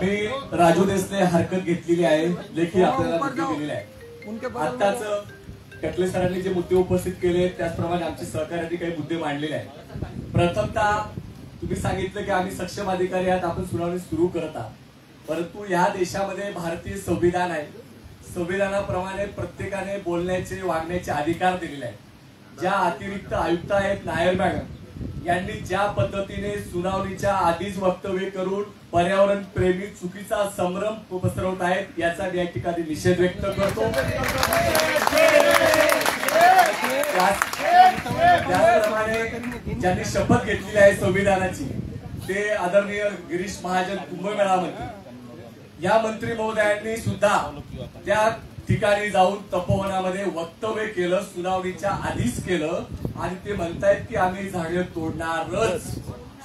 मी राजू देसने हरकत घेतलेली आहे, लेखी आपल्याला दिलेली आहे. आताच कटले सरांनी जे मुद्दे उपस्थित केले त्याचप्रमाणे आमचे सहकार्यांनी काही मुद्दे मांडलेले आहेत. प्रथमतः तुम्ही सांगितलं की आम्ही सक्षम अधिकारी आहात, आपण सुनावणी सुरू करत आहात. परंतु या देशामध्ये भारतीय संविधान आहे. संविधानाप्रमाणे प्रत्येकाने बोलण्याचे वागण्याचे अधिकार दिलेले आहेत. ज्या अतिरिक्त आयुक्त आहेत नायर मॅडम यांनी ज्या पद्धतीने सुनावणीच्या आधीच वक्तव्य करून पर्यावरण प्रेमी चुकीचा संभ्रम पसरवत आहेत याचा मी या ठिकाणी निषेध व्यक्त करतो. त्याचप्रमाणे ज्यांनी शपथ घेतलेली आहे संविधानाची ते आदरणीय गिरीश महाजन कुंभमेळा मंत्री, या मंत्री महोदयांनी सुद्धा त्या ठिकाणी जाऊन तपोवनामध्ये वक्तव्य केलं, सुनावणीच्या आधीच केलं आणि ते म्हणतायत की आम्ही झाडे तोडणारच.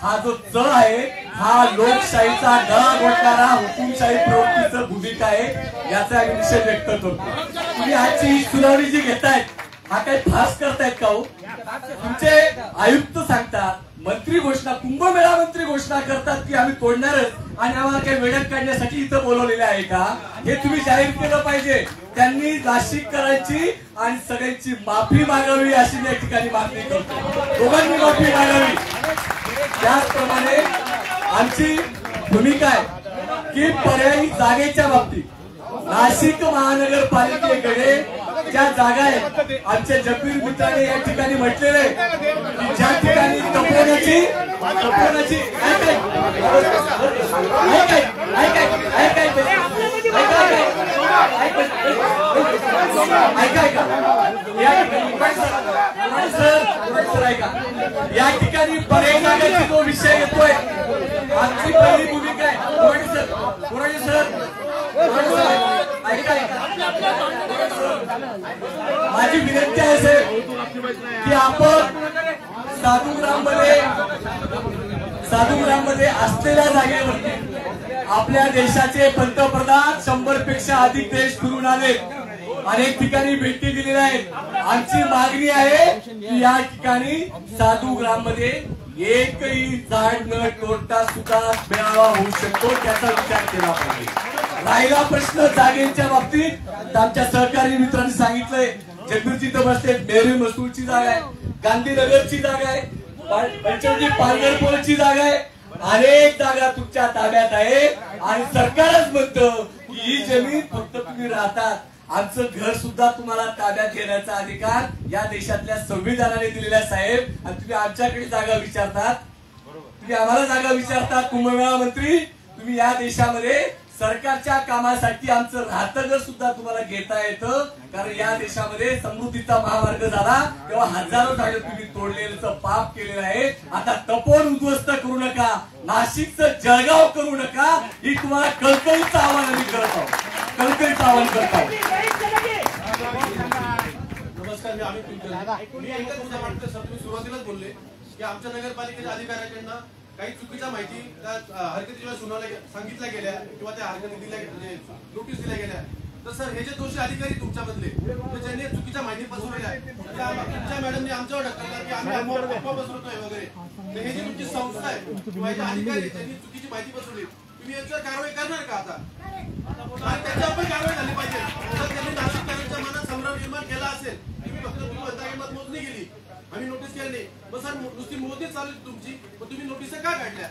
हा जो चळ आहे हा लोकशाहीचा गळा घोटणारा हुकुमशाही प्रवृत्तीची भूमिका आहे, याचा निषेध व्यक्त करतो. तुम्ही आजची ही सुनावणी जी घेतायत हा काही फास करतायत का हो? तुमचे आयुक्त सांगतात, मंत्री घोषणा, कुंभमेळा मंत्री घोषणा करतात की आम्ही तोडणारच आणि आम्हाला काही वेळात काढण्यासाठी इथं बोलवलेले आहे का? हे तुम्ही जाहीर केलं पाहिजे. त्यांनी नाशिककरांची आणि सगळ्यांची माफी मागावी अशी या ठिकाणी मागणी करतो. दोघांनी माफी मागावी. त्याचप्रमाणे आमची भूमिका आहे की पर्यायी जागेच्या बाबतीत नाशिक महानगरपालिकेकडे ज्या जागा आहेत, आमच्या जगबीर मित्राने या ठिकाणी म्हटलेले की ज्या ठिकाणी तपोवनाची या ठिकाणी पर्यायी जागेचा जो विषय येतोय, आमची पहिली भूमिका आहे. माझी विनंती आहे साहेब की आपण साधुग्राममध्ये असलेल्या जागेवरती आपल्या देशाचे पंतप्रधान 100 पेक्षा अधिक देश फिरून आले, अनेक ठिकाणी भेटी दिलेल्या आहेत. आमची मागणी आहे की या ठिकाणी साधुग्राममध्ये एकही झाड न तोडता सुद्धा मेळावा होऊ शकतो, त्याचा विचार केला पाहिजे. राहिला प्रश्न जागेच्या बाबतीत, आमच्या सहकारी मित्रांनी सांगितलंय जगबीरजी तर बसते, नेहरू मसूरची जागा आहे, गांधीनगरची जागा आहे, पंचवटी पालघरची जागा आहे, अनेक जागा तुमच्या ताब्यात आहे आणि सरकारच म्हणतं की ही जमीन फक्त तुम्ही राहतात, आमचं घर सुद्धा तुम्हाला ताब्यात घेण्याचा अधिकार या देशातल्या संविधानाने दिलेला साहेब. आणि तुम्ही आमच्याकडे जागा विचारतात, तुम्ही आम्हाला जागा विचारतात. कुंभमेळा मंत्री, तुम्ही या देशामध्ये सरकारच्या कामासाठी आमचं राहतं घर सुद्धा तुम्हाला घेता येतं, कारण या देशामध्ये समृद्धीचा महामार्ग झाला तेव्हा हजारो झाडं तुम्ही तोडलेलं पाप केलेलं आहे. आता तपोवन उद्ध्वस्त करू नका, नाशिकचं जळगाव करू नका, ही तुम्हाला कळकळीचं आव्हान आम्ही करत आहोत, कळकळीचं आव्हान करत आहोत. नमस्कार, मी एकच मुद्दा मांडतो सर. तुम्ही सुरुवातीलाच बोलले की आमच्या नगरपालिकेच्या अधिकाऱ्यांकडनं काही चुकीच्या माहिती हरकती जेव्हा सुनावल्या सांगितल्या गेल्या किंवा त्या हरकती दिल्या म्हणजे नोटीस दिल्या गेल्या, तर सर हे जे दोषी अधिकारी तुमच्यामधले ज्यांनी चुकीच्या माहिती पसरवल्या, तुमच्या मॅडमने आमच्यावर ढकललं की आम्ही अफवा पसरवतोय वगैरे, तर हे जी तुमची संस्था आहे किंवा हे अधिकारी ज्यांनी चुकीची माहिती पसरवली, तुम्ही याच्यावर कारवाई करणार का आता? आणि त्याच्यावर पण कारवाई झाली पाहिजे. जर त्यांनी नाशिककरांच्या मनात संभ्रम निर्माण केला असेल, तुम्ही फक्त किंमत मोजणी केली, आम्ही नोटीस केली नाही, मग सर नुसती मोजणी चालू तुमची, मग तुम्ही नोटीस का काढल्या?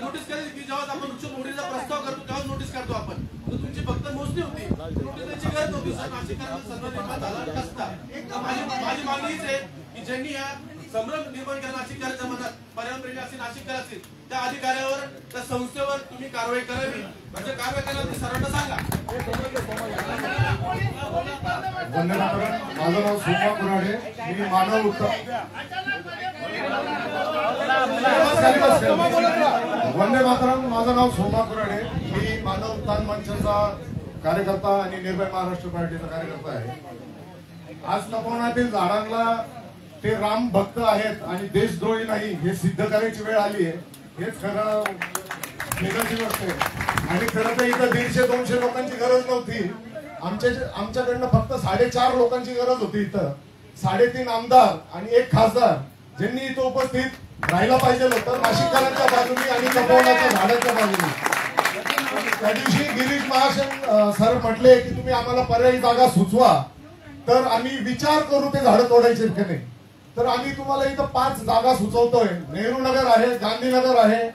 नोटीस केली की जेव्हा आपण वृक्ष मोडीचा प्रस्ताव करतो तेव्हा नोटीस काढतो आपण, तर तुमची फक्त मोजणी होती, नोटीस द्यायची गरज नव्हती. सर नाशिककरांचा संभ्रम निर्माण झाला कसता? माझी मागणी हीच आहे की ज्यांनी या संभ्रम निर्माण केला नाशिककरांच्या मनात, पर्यावरण असतील नाशिककर असतील, त्या अधिकाऱ्यावर त्या संस्थेवर तुम्ही कारवाई करावी, म्हणजे कारवाई करायला सर्वांना सांगा. माझं नाव सोमा कुराडे, मी मानव वंदे मातरम. माझं नाव सोमा कुराडे, मी मानव उत्थान मंचाचा कार्यकर्ता आणि निर्भय महाराष्ट्र पार्टीचा कार्यकर्ता आहे. आज तपोवनातील झाडांना ते राम भक्त आहेत आणि देशद्रोही नाही हे सिद्ध करायची वेळ आली आहे. हेच खरं खेदाची गोष्ट आहे. आणि खरं तर इथं 150-200 लोकांची गरज नव्हती, आमच्याकडनं फक्त 4.5 लोकांची गरज होती. इथं 3.5 आमदार आणि 1 खासदार ज्यांनी इथं उपस्थित राहायला पाहिजे होतं नाशिककरांच्या बाजूनी आणि तपोवनाच्या झाडाच्या बाजूनी. त्या दिवशी गिरीश महाजन सर म्हटले की तुम्ही आम्हाला पर्यायी जागा सुचवा, तर आम्ही विचार करू ते झाडं तोडायचे की नाही. तर आम्ही तुम्हाला इथं 5 जागा सुचवतोय. नेहरू नगर आहे, गांधीनगर आहे,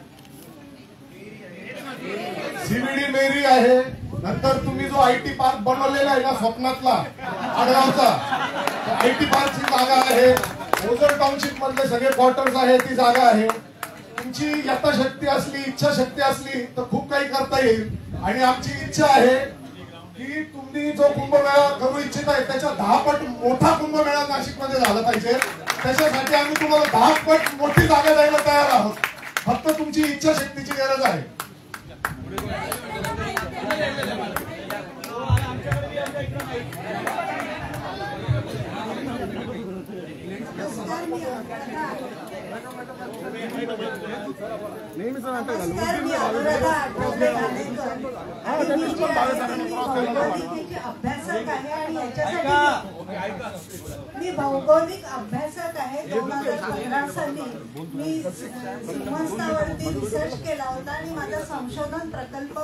सीबीडी मेरी आहे, नंतर तुम्ही जो आयटी पार्क बनवलेला आहे ना स्वप्नातला आडगावचा, आयटी पार्कची जागा आहे, ओझर टाउनशिप मधले सगळे क्वार्टर्स आहे ती जागा आहे. तुमची यथाशक्ती असली, इच्छाशक्ती असली तर खूप काही करता येईल. आणि आमची इच्छा आहे की तुम्ही जो कुंभमेळा करू इच्छित आहे त्याच्या 10 पट मोठा कुंभमेळा नाशिकमध्ये झाला पाहिजे. त्याच्यासाठी आम्ही तुम्हाला 10 पट मोठी जागा द्यायला तयार आहोत. फक्त तुमची इच्छाशक्तीची गरज आहे. अभ्यासक आहे आणि याच्यासाठी मी भौगोलिक अभ्यासक आहे. 2015 साली मी सीमांतावरती रिसर्च केला होता आणि माझा संशोधन प्रकल्प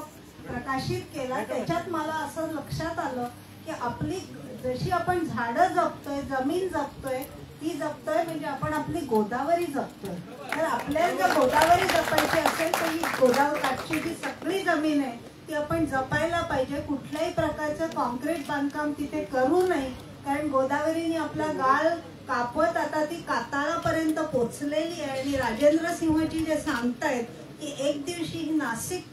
प्रकाशित केला. त्याच्यात मला असं लक्षात आलं की आपली जशी आपण झाडं जपतोय, जमीन जपतोय, ती जपतोय म्हणजे आपण आपली गोदावरी जपतोय. तर आपल्याला जर गोदावरी जपायची असेल तर ही गोदावरी काठची जी सगळी जमीन आहे ती आपण जपायला पाहिजे. कुठल्याही प्रकारचं कॉन्क्रीट बांधकाम तिथे करू नये, कारण गोदावरीने आपला गाळ कापत आता ती काताळापर्यंत पोचलेली आहे. आणि राजेंद्र सिंहजी जे सांगतायत की एक दिवशी ही नाशिक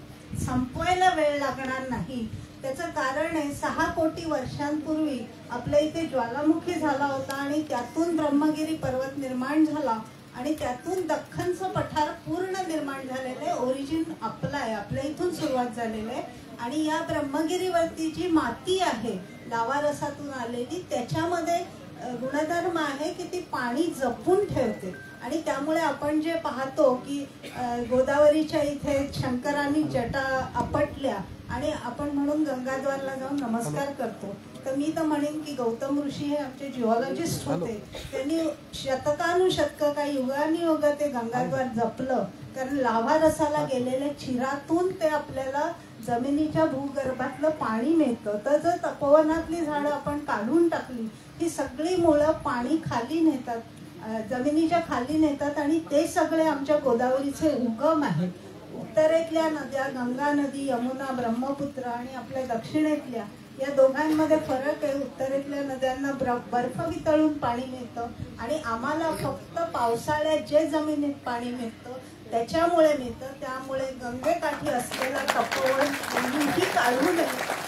संपवायला वेळ लागणार नाही, त्याचं कारण आहे 6 कोटी वर्षांपूर्वी आपल्या इथे ज्वालामुखी झाला होता आणि त्यातून ब्रह्मगिरी पर्वत निर्माण झाला आणि त्यातून दख्खनचं पठार पूर्ण निर्माण झालेलं आहे. ओरिजिन आपलं आहे, आपल्या इथून सुरुवात झालेली आहे. आणि या ब्रह्मगिरीवरती जी माती आहे लावा रसातून आलेली, त्याच्यामध्ये गुणधर्म आहे की ती पाणी जपून ठेवते. आणि त्यामुळे आपण जे पाहतो की गोदावरीच्या इथे शंकरांनी जटा आपटल्या आणि आपण म्हणून गंगाद्वारला जाऊन नमस्कार करतो. तर मी तर म्हणेन की गौतम ऋषी हे आमचे जिओलॉजिस्ट होते. त्यांनी शतकानुशतक काही युगानुयुग ते गंगाद्वार जपलं, कारण लाव्हा रसाला गेलेल्या चिरातून ते आपल्याला जमिनीच्या भूगर्भातलं पाणी मिळतं. तर जर तपोवनातली झाडं आपण काढून टाकली, ही सगळी मुळं पाणी खाली नेतात, जमिनीच्या खाली नेतात आणि ते सगळे आमच्या गोदावरीचे उगम आहेत. उत्तरेतल्या नद्या गंगा नदी, यमुना, ब्रह्मपुत्र आणि आपल्या दक्षिणेतल्या या दोघांमध्ये फरक आहे. उत्तरेतल्या नद्यांना बर्फ वितळून पाणी मिळतं आणि आम्हाला फक्त पावसाळ्यात जे जमिनीत पाणी मिळतं त्याच्यामुळे मिळतं. त्यामुळे गंगेकाठी असलेलं तपोवन कोणीही काढू नये.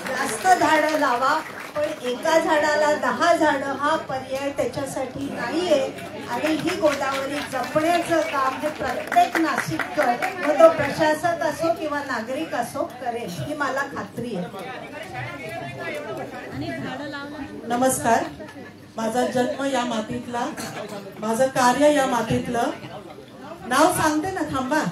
जास्त झाडं लावा, पण एका झाडाला 10 झाडं हा पर्याय त्याच्यासाठी नाहीये. आणि ही गोदावरी जपण्याचं काम हे प्रत्येक नाशिककर, मग तो प्रशासक असो किंवा नागरिक असो, करेल ही मला खात्री आहे. नमस्कार. माझा जन्म या मातीतला, माझं कार्य या मातीतलं. नाव सांगते ना, थांबा.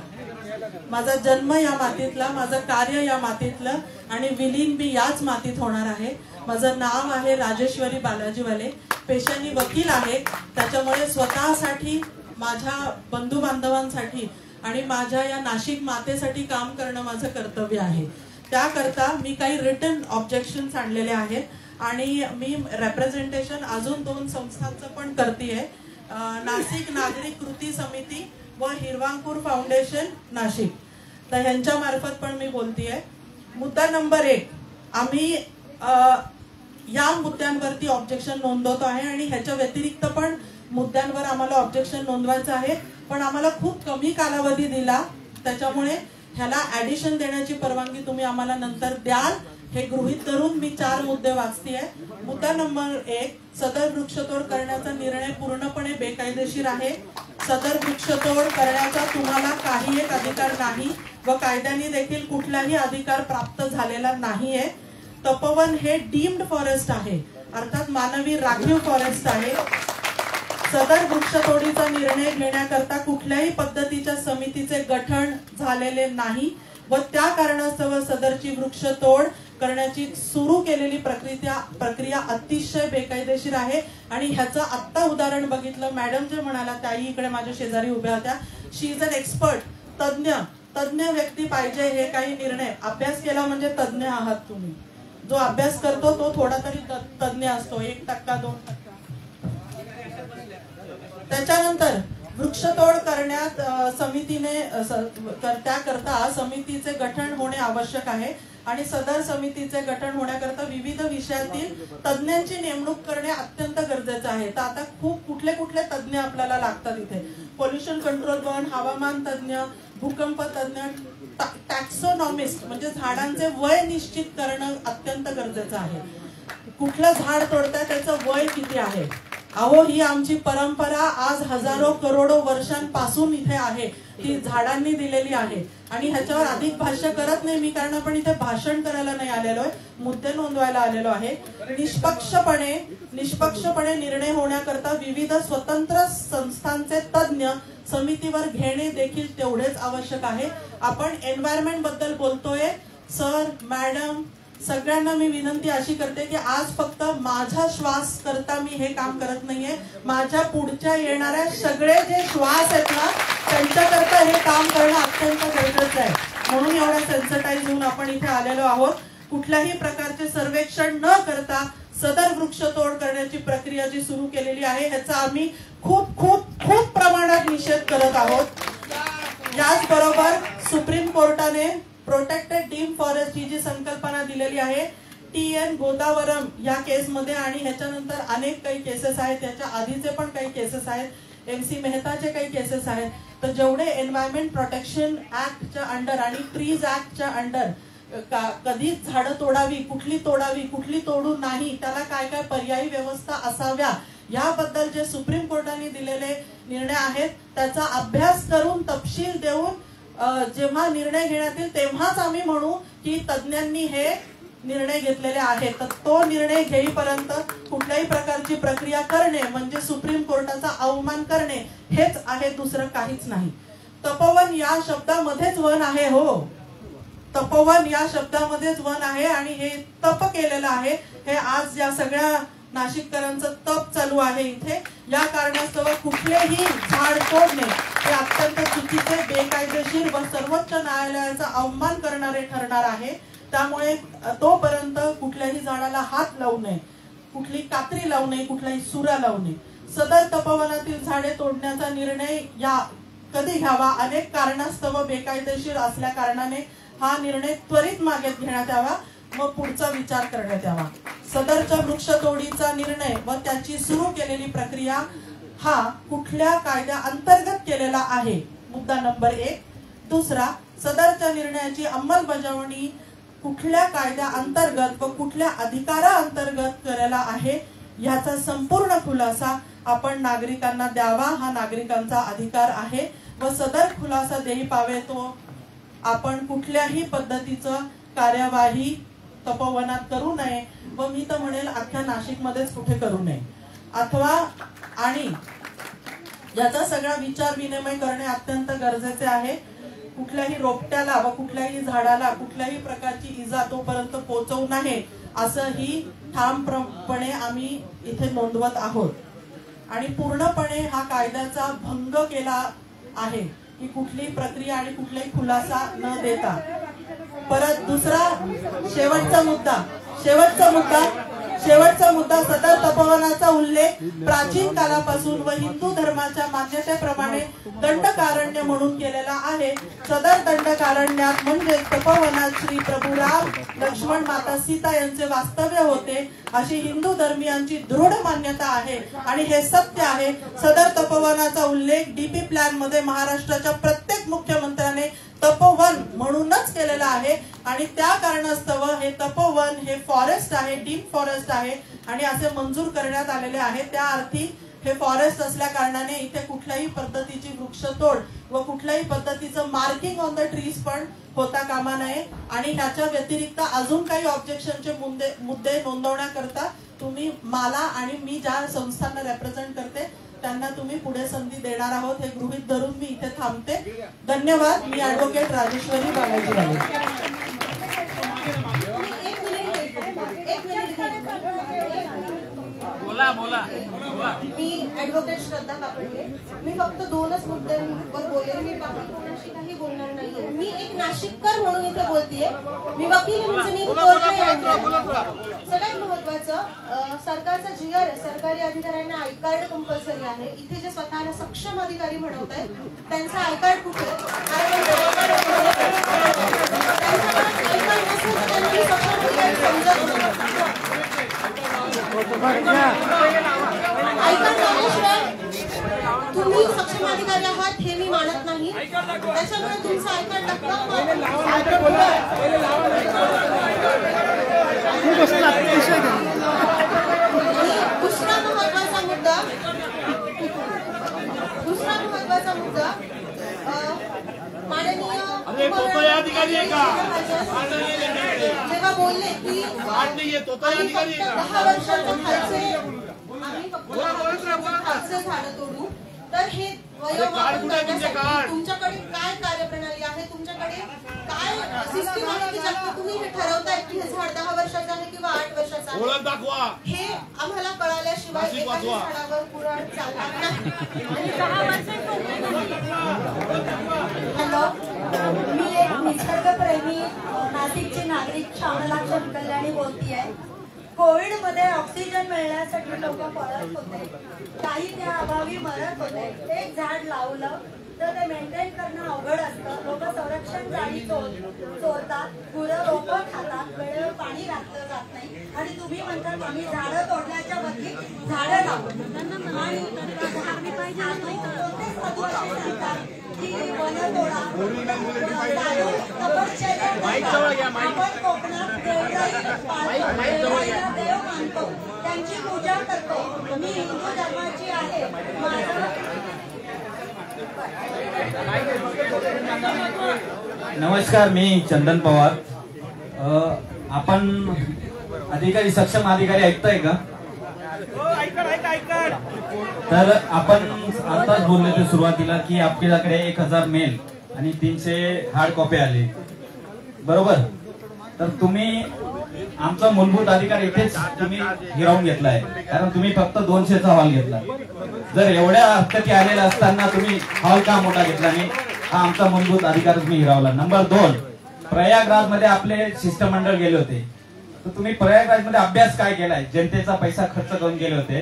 माझा जन्म या मातीतला, माझं कार्य या मातीतलं आणि विलीन मी याच मातीत होणार आहे. माझं नाव आहे राजेश्वरी बालाजी वाले. पेशाने वकील आहे, त्याच्यामुळे स्वतःसाठी, माझ्या बंधू बांधवांसाठी आणि माझ्या या नाशिक मातेसाठी काम करणं माझं कर्तव्य आहे. त्याकरता मी काही रिटन ऑब्जेक्शन्स आणलेले आहेत आणि मी रेप्रेझेंटेशन अजून 2 संस्थांचं पण करतेय. नाशिक नागरिक कृती समिती व हिरवांकूर फाउंडेशन नाशिक, तर ह्यांच्या मार्फत पण मी बोलतेय. मुद्दा नंबर 1, आम्ही या मुद्द्यांवरती ऑब्जेक्शन नोंदवतो आहे आणि ह्याच्या व्यतिरिक्त पण मुद्द्यांवर आम्हाला ऑब्जेक्शन नोंदवायचं आहे. पण आम्हाला खूप कमी कालावधी दिला, त्याच्यामुळे ह्याला ऍडिशन देण्याची परवानगी तुम्ही आम्हाला नंतर द्याल हे गृहीत धरून मी 4 मुद्दे वाचतेय. मुद्दा नंबर 1, सदर वृक्षतोड करण्याचा निर्णय पूर्णपणे बेकायदेशीर आहे. सदर वृक्षतोड करण्याचा तुम्हाला काही एक अधिकार नाही व कायद्याने देखील कुठलाही अधिकार प्राप्त झालेला नाहीये. तपोवन हे डीम्ड फॉरेस्ट आहे, अर्थात मानवी राखीव फॉरेस्ट आहे. सदर वृक्षतोडीचा निर्णय घेण्याकरता कुठल्याही पद्धतीच्या समितीचे गठन झालेले नाही व त्या कारणास्तव सदरची वृक्षतोड करण्याची सुरू केलेली प्रक्रिया अतिशय बेकायदेशीर आहे. आणि ह्याचं आत्ता उदाहरण बघितलं, मॅडम जे म्हणाला, त्याही इकडे माझ्या शेजारी उभ्या होत्या, शी इज अन एक्सपर्ट, तज्ञ तज्ञ व्यक्ती पाहिजे, हे काही निर्णय अभ्यास केला म्हणजे तज्ञ आहात तुम्ही. जो अभ्यास करतो तो थोडा तरी तज्ञ असतो, 1% 2%. त्याच्यानंतर वृक्षतोड करण्यात समितीने त्याकरता समितीचे गठन होणे आवश्यक आहे आणि सदर समितीचे गठन होण्याकरता विविध विषयातील तज्ञांची नेमणूक करणे अत्यंत गरजेचं आहे. तर आता कुठले तज्ञ आपल्याला लागतात इथे? पोल्युशन कंट्रोल वन, हवामान तज्ञ, भूकंप तज्ञ, टॅक्सोनॉमिस्ट म्हणजे झाडांचे वय निश्चित करणं अत्यंत गरजेचं आहे. कुठलं झाड तोडताय त्याचं वय किती आहे? अहो, ही आमची परंपरा आज हजारो करोडो वर्षांपासून इथे आहे, ती झाडांनी दिलेली आहे आणि ह्याच्यावर अधिक भाष्य करत नाही मी, कारण आपण इथे भाषण करायला नाही आलेलो आहे, मुद्दे नोंदवायला आलेलो आहे. निष्पक्षपणे निर्णय होण्याकरता विविध स्वतंत्र संस्थांचे तज्ञ समितीवर घेणे देखील तेवढेच आवश्यक आहे. आपण एन्व्हायरमेंट बद्दल बोलतोय. सर, मॅडम, सगळ्यांना मी विनंती अशी करते की आज फक्त माझा श्वास करता मी हे काम करत नाहीये, माझ्या पुढच्या येणाऱ्या सगळे जे श्वास आहेत ना त्यांच्याकरता हे काम करणं अत्यंत गरजेचं आहे. म्हणून एवढा सेन्सिटाईज होऊन आपण इथे आलेलो आहोत. कुठल्याही प्रकारचे सर्वेक्षण न करता सदर वृक्षतोड करण्याची प्रक्रिया जी सुरू केलेली आहे ह्याचा आम्ही खूप खूप खूप प्रमाणात निषेध करत आहोत. याचबरोबर सुप्रीम कोर्टाने प्रोटेक्टेड डीम फॉरेस्ट ही जी संकल्पना दिलेली आहे, TN गोदावरम या केसमध्ये आणि ह्याच्यानंतर अनेक काही केसेस आहेत, त्याच्या आधीचे पण काही केसेस आहेत, MC मेहताचे काही केसेस आहेत. तर जेवढे एन्व्हायरमेंट प्रोटेक्शन ऍक्टच्या अंडर आणि ट्रीज ऍक्टच्या अंडर कधी झाडं तोडावी, कुठली तोडू नाही, त्याला काय काय पर्यायी व्यवस्था असाव्या याबद्दल जे सुप्रीम कोर्टाने दिलेले निर्णय आहेत त्याचा अभ्यास करून तपशील देऊन जेव्हा निर्णय घेण्यात येईल तेव्हाच आम्ही म्हणू की तज्ञांनी हे निर्णय घेतलेले आहेत. तर तो निर्णय घेईपर्यंत कुठल्याही प्रकारची प्रक्रिया करणे म्हणजे सुप्रीम कोर्टाचा अवमान करणे हेच आहे, दुसरं काहीच नाही. तपोवन या शब्दामध्येच वन आहे. हो, तपोवन या शब्दामध्येच वन आहे आणि हे तप केलेलं आहे. हे आज या सगळ्या नाशिककरांचं तप चालू आहे इथे. या कारणास्तव कुठलेही झाड तोडणे हे अत्यंत चुकीचे, बेकायदेशीर व सर्वोच्च न्यायालयाचा अवमान करणारे ठरणार आहे. त्यामुळे तोपर्यंत कुठल्याही झाडाला हात लावू नये, कुठली कात्री लावू नये, कुठलाही सुरा लावू नये. सदर तपोवनातील झाडे तोडण्याचा निर्णय या कधी घ्यावा? अनेक कारणास्तव बेकायदेशीर असल्या कारणाने हा निर्णय त्वरित मागे घेण्यात यावा, मग पुढचा विचार करण्यात यावा. सदरच्या वृक्षतोडीचा निर्णय व त्याची सुरू केलेली प्रक्रिया हा कुठल्या कायद्या अंतर्गत केलेला आहे, मुद्दा नंबर 1. दुसरा, सदरच्या निर्णयाची अंमलबजावणी कुठल्या कायद्या अंतर्गत व कुठल्या अधिकारा अंतर्गत करायला आहे याचा संपूर्ण खुलासा आपण नागरिकांना द्यावा. हा नागरिकांचा अधिकार आहे व सदर खुलासा देई पावे तो आपण कुठल्याही पद्धतीचं कार्यवाही तपोवनात करू नये व मी तर म्हणेल अख्ख्या नाशिकमध्येच कुठे करू नये. अथवा आणि याचा सगळा विचार विनिमय करणे अत्यंत गरजेचे आहे. कुठल्याही रोपट्याला व कुठल्याही झाडाला कुठल्याही प्रकारची इजा तोपर्यंत पोहोचवू नये असंही ठामपणे आम्ही इथे नोंदवत आहोत. आणि पूर्णपणे हा कायद्याचा भंग केला आहे की कुठलीही प्रक्रिया आणि कुठलाही खुलासा न देता. परत दुसरा शेवटचा मुद्दा सदर तपोवनाचा उल्लेख प्राचीन कालापासून व हिंदू धर्माच्या मान्यतेप्रमाणे दंडकारण्य म्हणून केलेला आहे. सदर दंडकारण्यात म्हणजे तपोवनात श्री प्रभू राम, लक्ष्मण, माता सीता यांचे वास्तव्य होते अशी हिंदू धर्मीयांची दृढ मान्यता आहे आणि हे सत्य आहे. सदर तपोवनाचा उल्लेख DP प्लॅन मध्ये महाराष्ट्राच्या प्रत्येक मुख्यमंत्र्याने तपोवन म्हणूनच केलेला आहे आणि त्या कारणास्तव हे तपोवन हे फॉरेस्ट आहे, डीप फॉरेस्ट आहे आणि असे मंजूर करण्यात आलेले आहे. त्या अर्थी हे फॉरेस्ट असल्या कारणाने इथे कुठल्याही पद्धतीची वृक्षतोड व कुठल्याही पद्धतीचं मार्किंग ऑन द ट्रीज पण होता कामा नये. आणि ह्याच्या व्यतिरिक्त अजून काही ऑब्जेक्शनचे मुद्दे नोंदवण्याकरता तुम्ही मला आणि मी ज्या संस्थांना रेप्रेझेंट करते त्यांना तुम्ही पुढे संधी देणार आहोत हे गृहीत धरून मी इथे थांबते. धन्यवाद. मी ऍडव्होकेट राजेश्वरी बालाजी राणे. मी ऍडव्होकेट श्रद्धा कापडले. मी फक्त 2च मुद्द्यांवर बोलेन, मी बाकी कोणाशी काही बोलणार नाहीये. मी नाशिककर म्हणून इथे बोलतीये. मी वकील म्हणजे मी कोर्ट नाही आहे. सगळ्यात महत्वाचं सरकारचा जीआर आहे. सरकारी अधिकाऱ्यांना आय कार्ड कंपल्सरी आहे. इथे जे स्वतःला सक्षम अधिकारी म्हणत आहेत त्यांचा आय कार्ड कुठे तुम्ही सक्षम अधिकारी आहात हे मी मानत नाही. त्याच्यामुळे तुमचा आय कार्ड दुसरा महत्वाचा मुद्दा माननीय जेव्हा बोलले की 10 वर्षाच्या खालचे झाडं तोडू, तर हे वयोमापन करण्यासाठी तुमच्याकडे काय कार्यप्रणाली आहे, तुमच्याकडे काय सिस्टीम आहे की ज्यात तुम्ही हे ठरवताय की हे झाड 10 वर्षाचं आहे किंवा 8 वर्षाचं आहे. हे आम्हाला कळाल्याशिवाय एखाद्या झाडावर कुऱ्हाड चालणार नाही. हॅलो, मी एक निसर्गप्रेमी नाशिकची नागरिक श्यामलाक्षण कल्याणी बोलतीये. कोविड मध्ये ऑक्सिजन मिळण्यासाठी लोक पळत होते, काही त्या अभावी मरत होते. एक झाड लावलं तर ते मेंटेन करणं अवघड असतं. लोक संरक्षण जाळी चोरतात, गुरं रोपं खातात, वेळेवर पाणी घातलं जात नाही आणि तुम्ही म्हणतात आम्ही झाडं तोडण्याच्या बदली झाडं लावू. की वनं तोडा, आपण कोकणात देवराईला देव मानतो, त्यांची पूजा करतो. मी हिंदू धर्माची आहे. नमस्कार, मी चंदन पवार. आपण अधिकारी सक्षम अधिकारी ऐकताय का? तर आपण आताच बोलले ते सुरुवातीला की आपल्याकडे 1000 मेल आणि 300 हार्ड कॉपी आले, बरोबर? तर तुम्ही आमचा मूलभूत अधिकार इथेच तुम्ही हिरावून घेतलाय, कारण तुम्ही फक्त 200चा हॉल घेतला. जर एवढ्या हरकती आलेल्या असताना तुम्ही हॉल का मोठा घेतला नाही, हा आमचा मूलभूत अधिकार तुम्ही हिरावला. नंबर 2, प्रयागराज मध्ये आपले शिष्टमंडळ गेले होते, तर तुम्ही प्रयागराज मध्ये अभ्यास काय केलाय? जनतेचा पैसा खर्च करून गेले होते,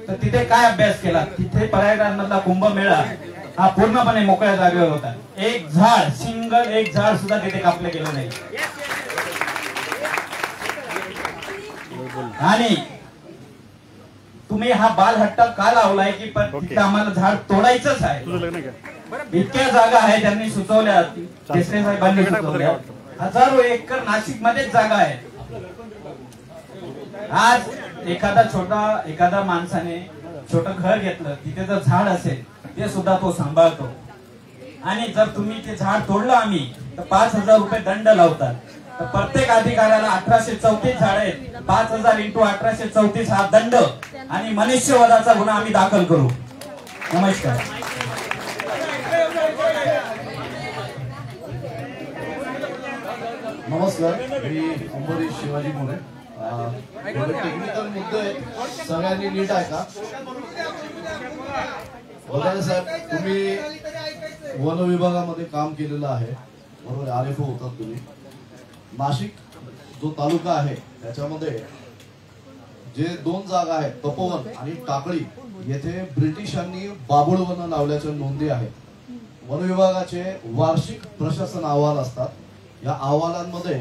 तर तिथे काय अभ्यास केला? तिथे प्रयागराज मधला कुंभमेळा हा पूर्णपणे मोकळ्या जागेवर होता. एक झाड, सिंगल एक झाड सुद्धा तिथे कापले गेले नाही. आणि तुम्ही हा बालहट्टा का लावलाय की तिथे आम्हाला झाड तोडायचंच आहे? इतक्या जागा आहे त्यांनी सुचवल्या, देसरे साहेबांनी सुचवल्या. 1000 एकर नाशिक मध्येच जागा आहे. आज एखादा माणसाने छोटं घर घेतलं, तिथे जर झाड असेल ते सुद्धा तो सांभाळतो. आणि जर तुम्ही ते झाड तोडलं आम्ही, तर 5000 रुपये दंड लावतात. तर प्रत्येक अधिकाऱ्याला 1834 झाड आहेत, 5000 × 1834 हा दंड आणि मनुष्यवधाचा गुन्हा आम्ही दाखल करू. नमस्कार. नमस्कार, मी अंबरीश शिवाजी मोरे. टेक्निकल मुद्दे आहेत, सगळ्यांनी नीट ऐका. बघा साहेब, तुम्ही वन विभागामध्ये काम केलेलं आहे, बरोबर? RFO होतात तुम्ही. नाशिक जो तालुका आहे त्याच्यामध्ये जे 2 जागा आहेत, तपोवन आणि टाकळी, येथे ब्रिटिशांनी बाबुळवन लावल्याच्या नोंदी आहेत. वन विभागाचे वार्षिक प्रशासन अहवाल असतात. या अहवालांमध्ये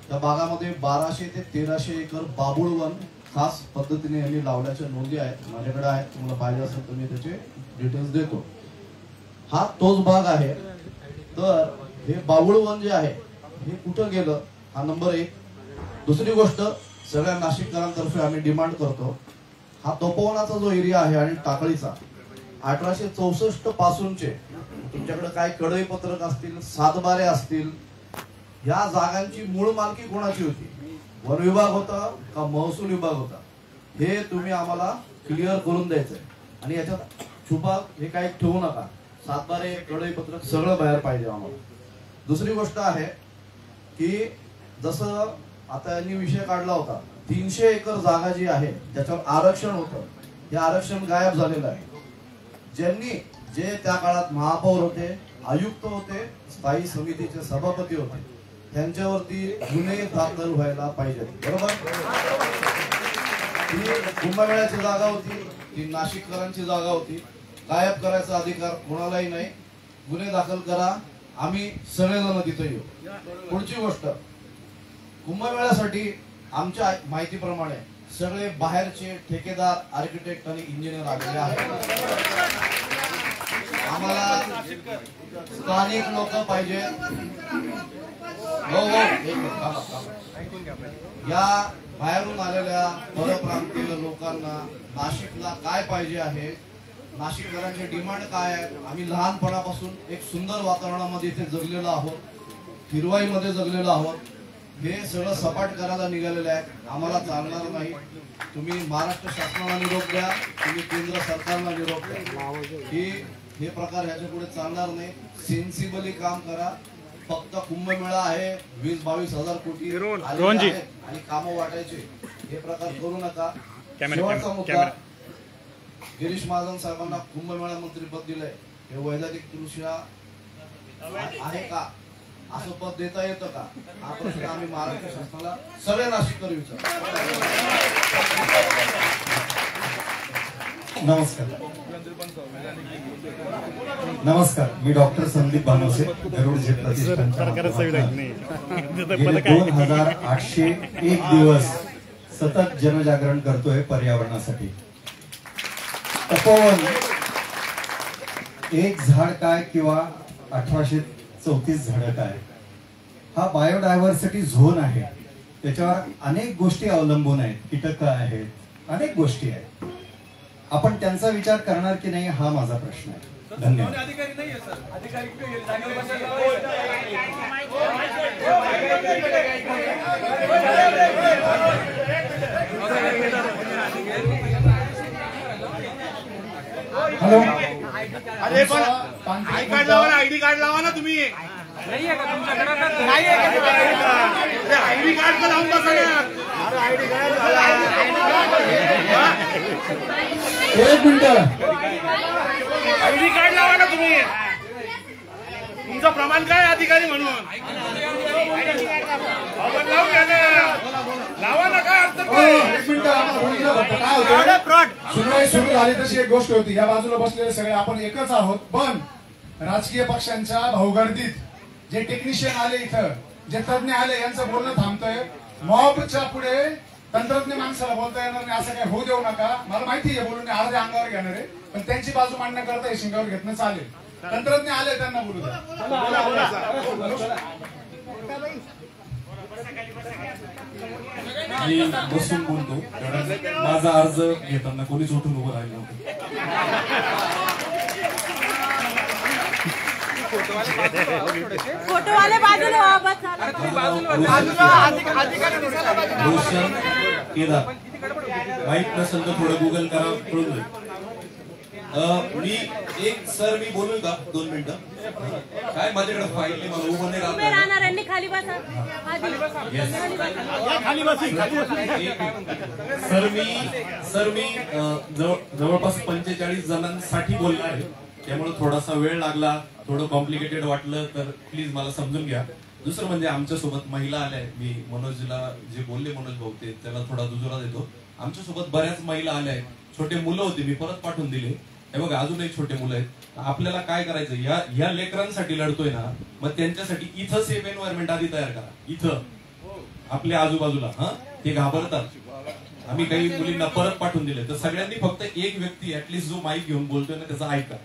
त्या भागामध्ये 1200 ते 1300 एकर बाबुळवन खास पद्धतीने यांनी लावल्याच्या नोंदी आहेत, माझ्याकडे आहेत. तुम्हाला पाहिजे असेल तर मी त्याचे डिटेल्स देतो. हा तोच भाग आहे. तर हे बाबुळवन जे आहे हे कुठं गेलं, हा नंबर 1. दुसरी गोष्ट, सगळ्या नाशिककरांतर्फे आम्ही डिमांड करतो, हा तपोवनाचा जो एरिया आहे आणि टाकळीचा 1864 पासूनचे तुमच्याकडे काय कडई पत्रक असतील, सातबारे असतील, या जागांची मूळ मालकी कोणाची होती? वन विभाग होता का महसूल विभाग होता? हे तुम्ही आम्हाला क्लिअर करून द्यायचंय. आणि याच्यात छुपा हे काही ठेवू नका. सातबारे, कडई पत्रक सगळं बाहेर पाहिजे आम्हाला. दुसरी गोष्ट आहे की जसं आता यांनी विषय काढला होता, 300 एकर जागा जी आहे त्याच्यावर आरक्षण होतं, हे आरक्षण गायब झालेलं आहे. जे त्या काळात महापौर होते आयुक्त होते, स्थायी समितीचे सभापती होते, त्यांच्यावरती गुन्हे दाखल व्हायला पाहिजेत, बरोबर? ही कुंभमेळ्याची जागा होती, ती नाशिककरांची जागा होती. गायब करायचा अधिकार कोणालाही नाही. गुन्हे दाखल करा, आम्ही सगळेजण तिथे येऊ. पुढची गोष्ट, कुंभमेळ्यासाठी आमच्या माहितीप्रमाणे सगळे बाहेरचे ठेकेदार, आर्किटेक्ट आणि इंजिनियर आलेले आहेत. आम्हाला स्थानिक लोक पाहिजे. हो, या बाहेरून आलेल्या परप्रांतीय लोकांना नाशिकला काय पाहिजे आहे, नाशिककरांचे डिमांड काय आहे. आम्ही लहानपणापासून एक सुंदर वातावरणामध्ये इथे जगलेलो आहोत, हिरवाईमध्ये जगलेलो आहोत. हे सगळं सपाट करायला निघालेलं आहे, आम्हाला चालणार नाही. तुम्ही महाराष्ट्र शासनाला निरोप द्या, तुम्ही केंद्र सरकारला निरोप द्या. हे प्रकार ह्याच्या पुढे चालणार नाही. सेन्सिबली काम करा. फक्त कुंभमेळा आहे, 20-22 हजार कोटी आणि कामं वाटायचे, हे प्रकार करू नका. शेवटचा मुद्दा, गिरीश महाजन साहेबांना कुंभमेळा मंत्रीपद दिलंय, हे वैधानिकदृष्ट्या आहे का, असं पद देता येतं का, हा प्रश्न आम्ही महाराष्ट्र शासनाला सगळे नाशिककर विचारतो. नमस्कार, मी डॉक्टर संदीप भानोसे, गरुड जे प्रतिष्ठानच्या 2801 दिवस सतत जनजागरण करतोय पर्यावरणासाठी. तपोवन, एक झाड काय किंवा 1834 झाडं काय, हा बायोडायव्हर्सिटी झोन आहे. त्याच्यावर अनेक गोष्टी अवलंबून आहेत, कीटक आहेत, अनेक गोष्टी आहेत. आपण त्यांचा विचार करणार की नाही, हा माझा प्रश्न आहे. धन्यवाद. हॅलो, अरे पण आय कार्ड लावा ना, आयडी कार्ड लावा ना तुम्ही. नाहीये का तुमच्याकडे? नाहीये का? आयडी कार्ड पण लावून बसा ना. अरे आयडी कार्ड, एक मिनिट, आयडी कार्ड लावा ना तुम्ही. तुमचं प्रमाण काय अधिकारी म्हणून लावून घ्या ना, लावा ना. काय अर्थ एक मिनिट, काय होतं, सुरुवात सुरू झाली तशी एक गोष्ट होती. या बाजूला बसलेले सगळे आपण एकच आहोत, पण राजकीय पक्षांच्या भाऊगर्दीत जे टेक्निशियन आले, इथं जे तज्ञ आले, यांचं बोलणं थांबतंय. मॉबच्या पुढे तंत्रज्ञ माणसाला बोलता येणार नाही, असं काही होऊ देऊ नका. मला माहिती आहे बोलून अर्ध्या अंगावर घेणार आहे, पण त्यांची बाजू मांडण्याकरता हे शिंगावर घेतलं चालेल. तंत्रज्ञ आले, त्यांना बोलू द्या. मी बसून बोलतो, कारण माझा अर्ज घेताना कोणीच उठून उभं राहिलं नव्हतं. फोटोवाले बाजूला रोशन केदार, माहित नसेल तर थोडं गुगल करा, कळून जाईल. मी बोलू का 2 मिनिटं? काय माझ्याकडे फाईल नाही, मला उभं नाही राहणार, खाली बसा. सर मी जवळपास 45 जणांसाठी बोलणार आहे, त्यामुळे थोडासा वेळ लागला, थोडं कॉम्प्लिकेटेड वाटलं तर प्लीज मला समजून घ्या. दुसरं म्हणजे आमच्यासोबत महिला आल्या आहेत. मी मनोजला जे बोलले, मनोज भाऊ, ते त्याला थोडा दुजोरा देतो. आमच्यासोबत बऱ्याच महिला आल्या आहेत, छोटे मुलं होते, मी परत पाठवून दिले. हे बघा, अजूनही छोटे मुलं आहेत. आपल्याला काय करायचं, या लेकरांसाठी लढतोय ना, मग त्यांच्यासाठी इथं सेफ एन्व्हायरमेंट आधी तयार करा. इथं आपल्या आजूबाजूला ते घाबरतात. आम्ही काही मुलींना परत पाठवून दिले. तर सगळ्यांनी फक्त एक व्यक्ती ऍटलीस्ट जो माईक घेऊन बोलतोय ना, त्याचा ऐका.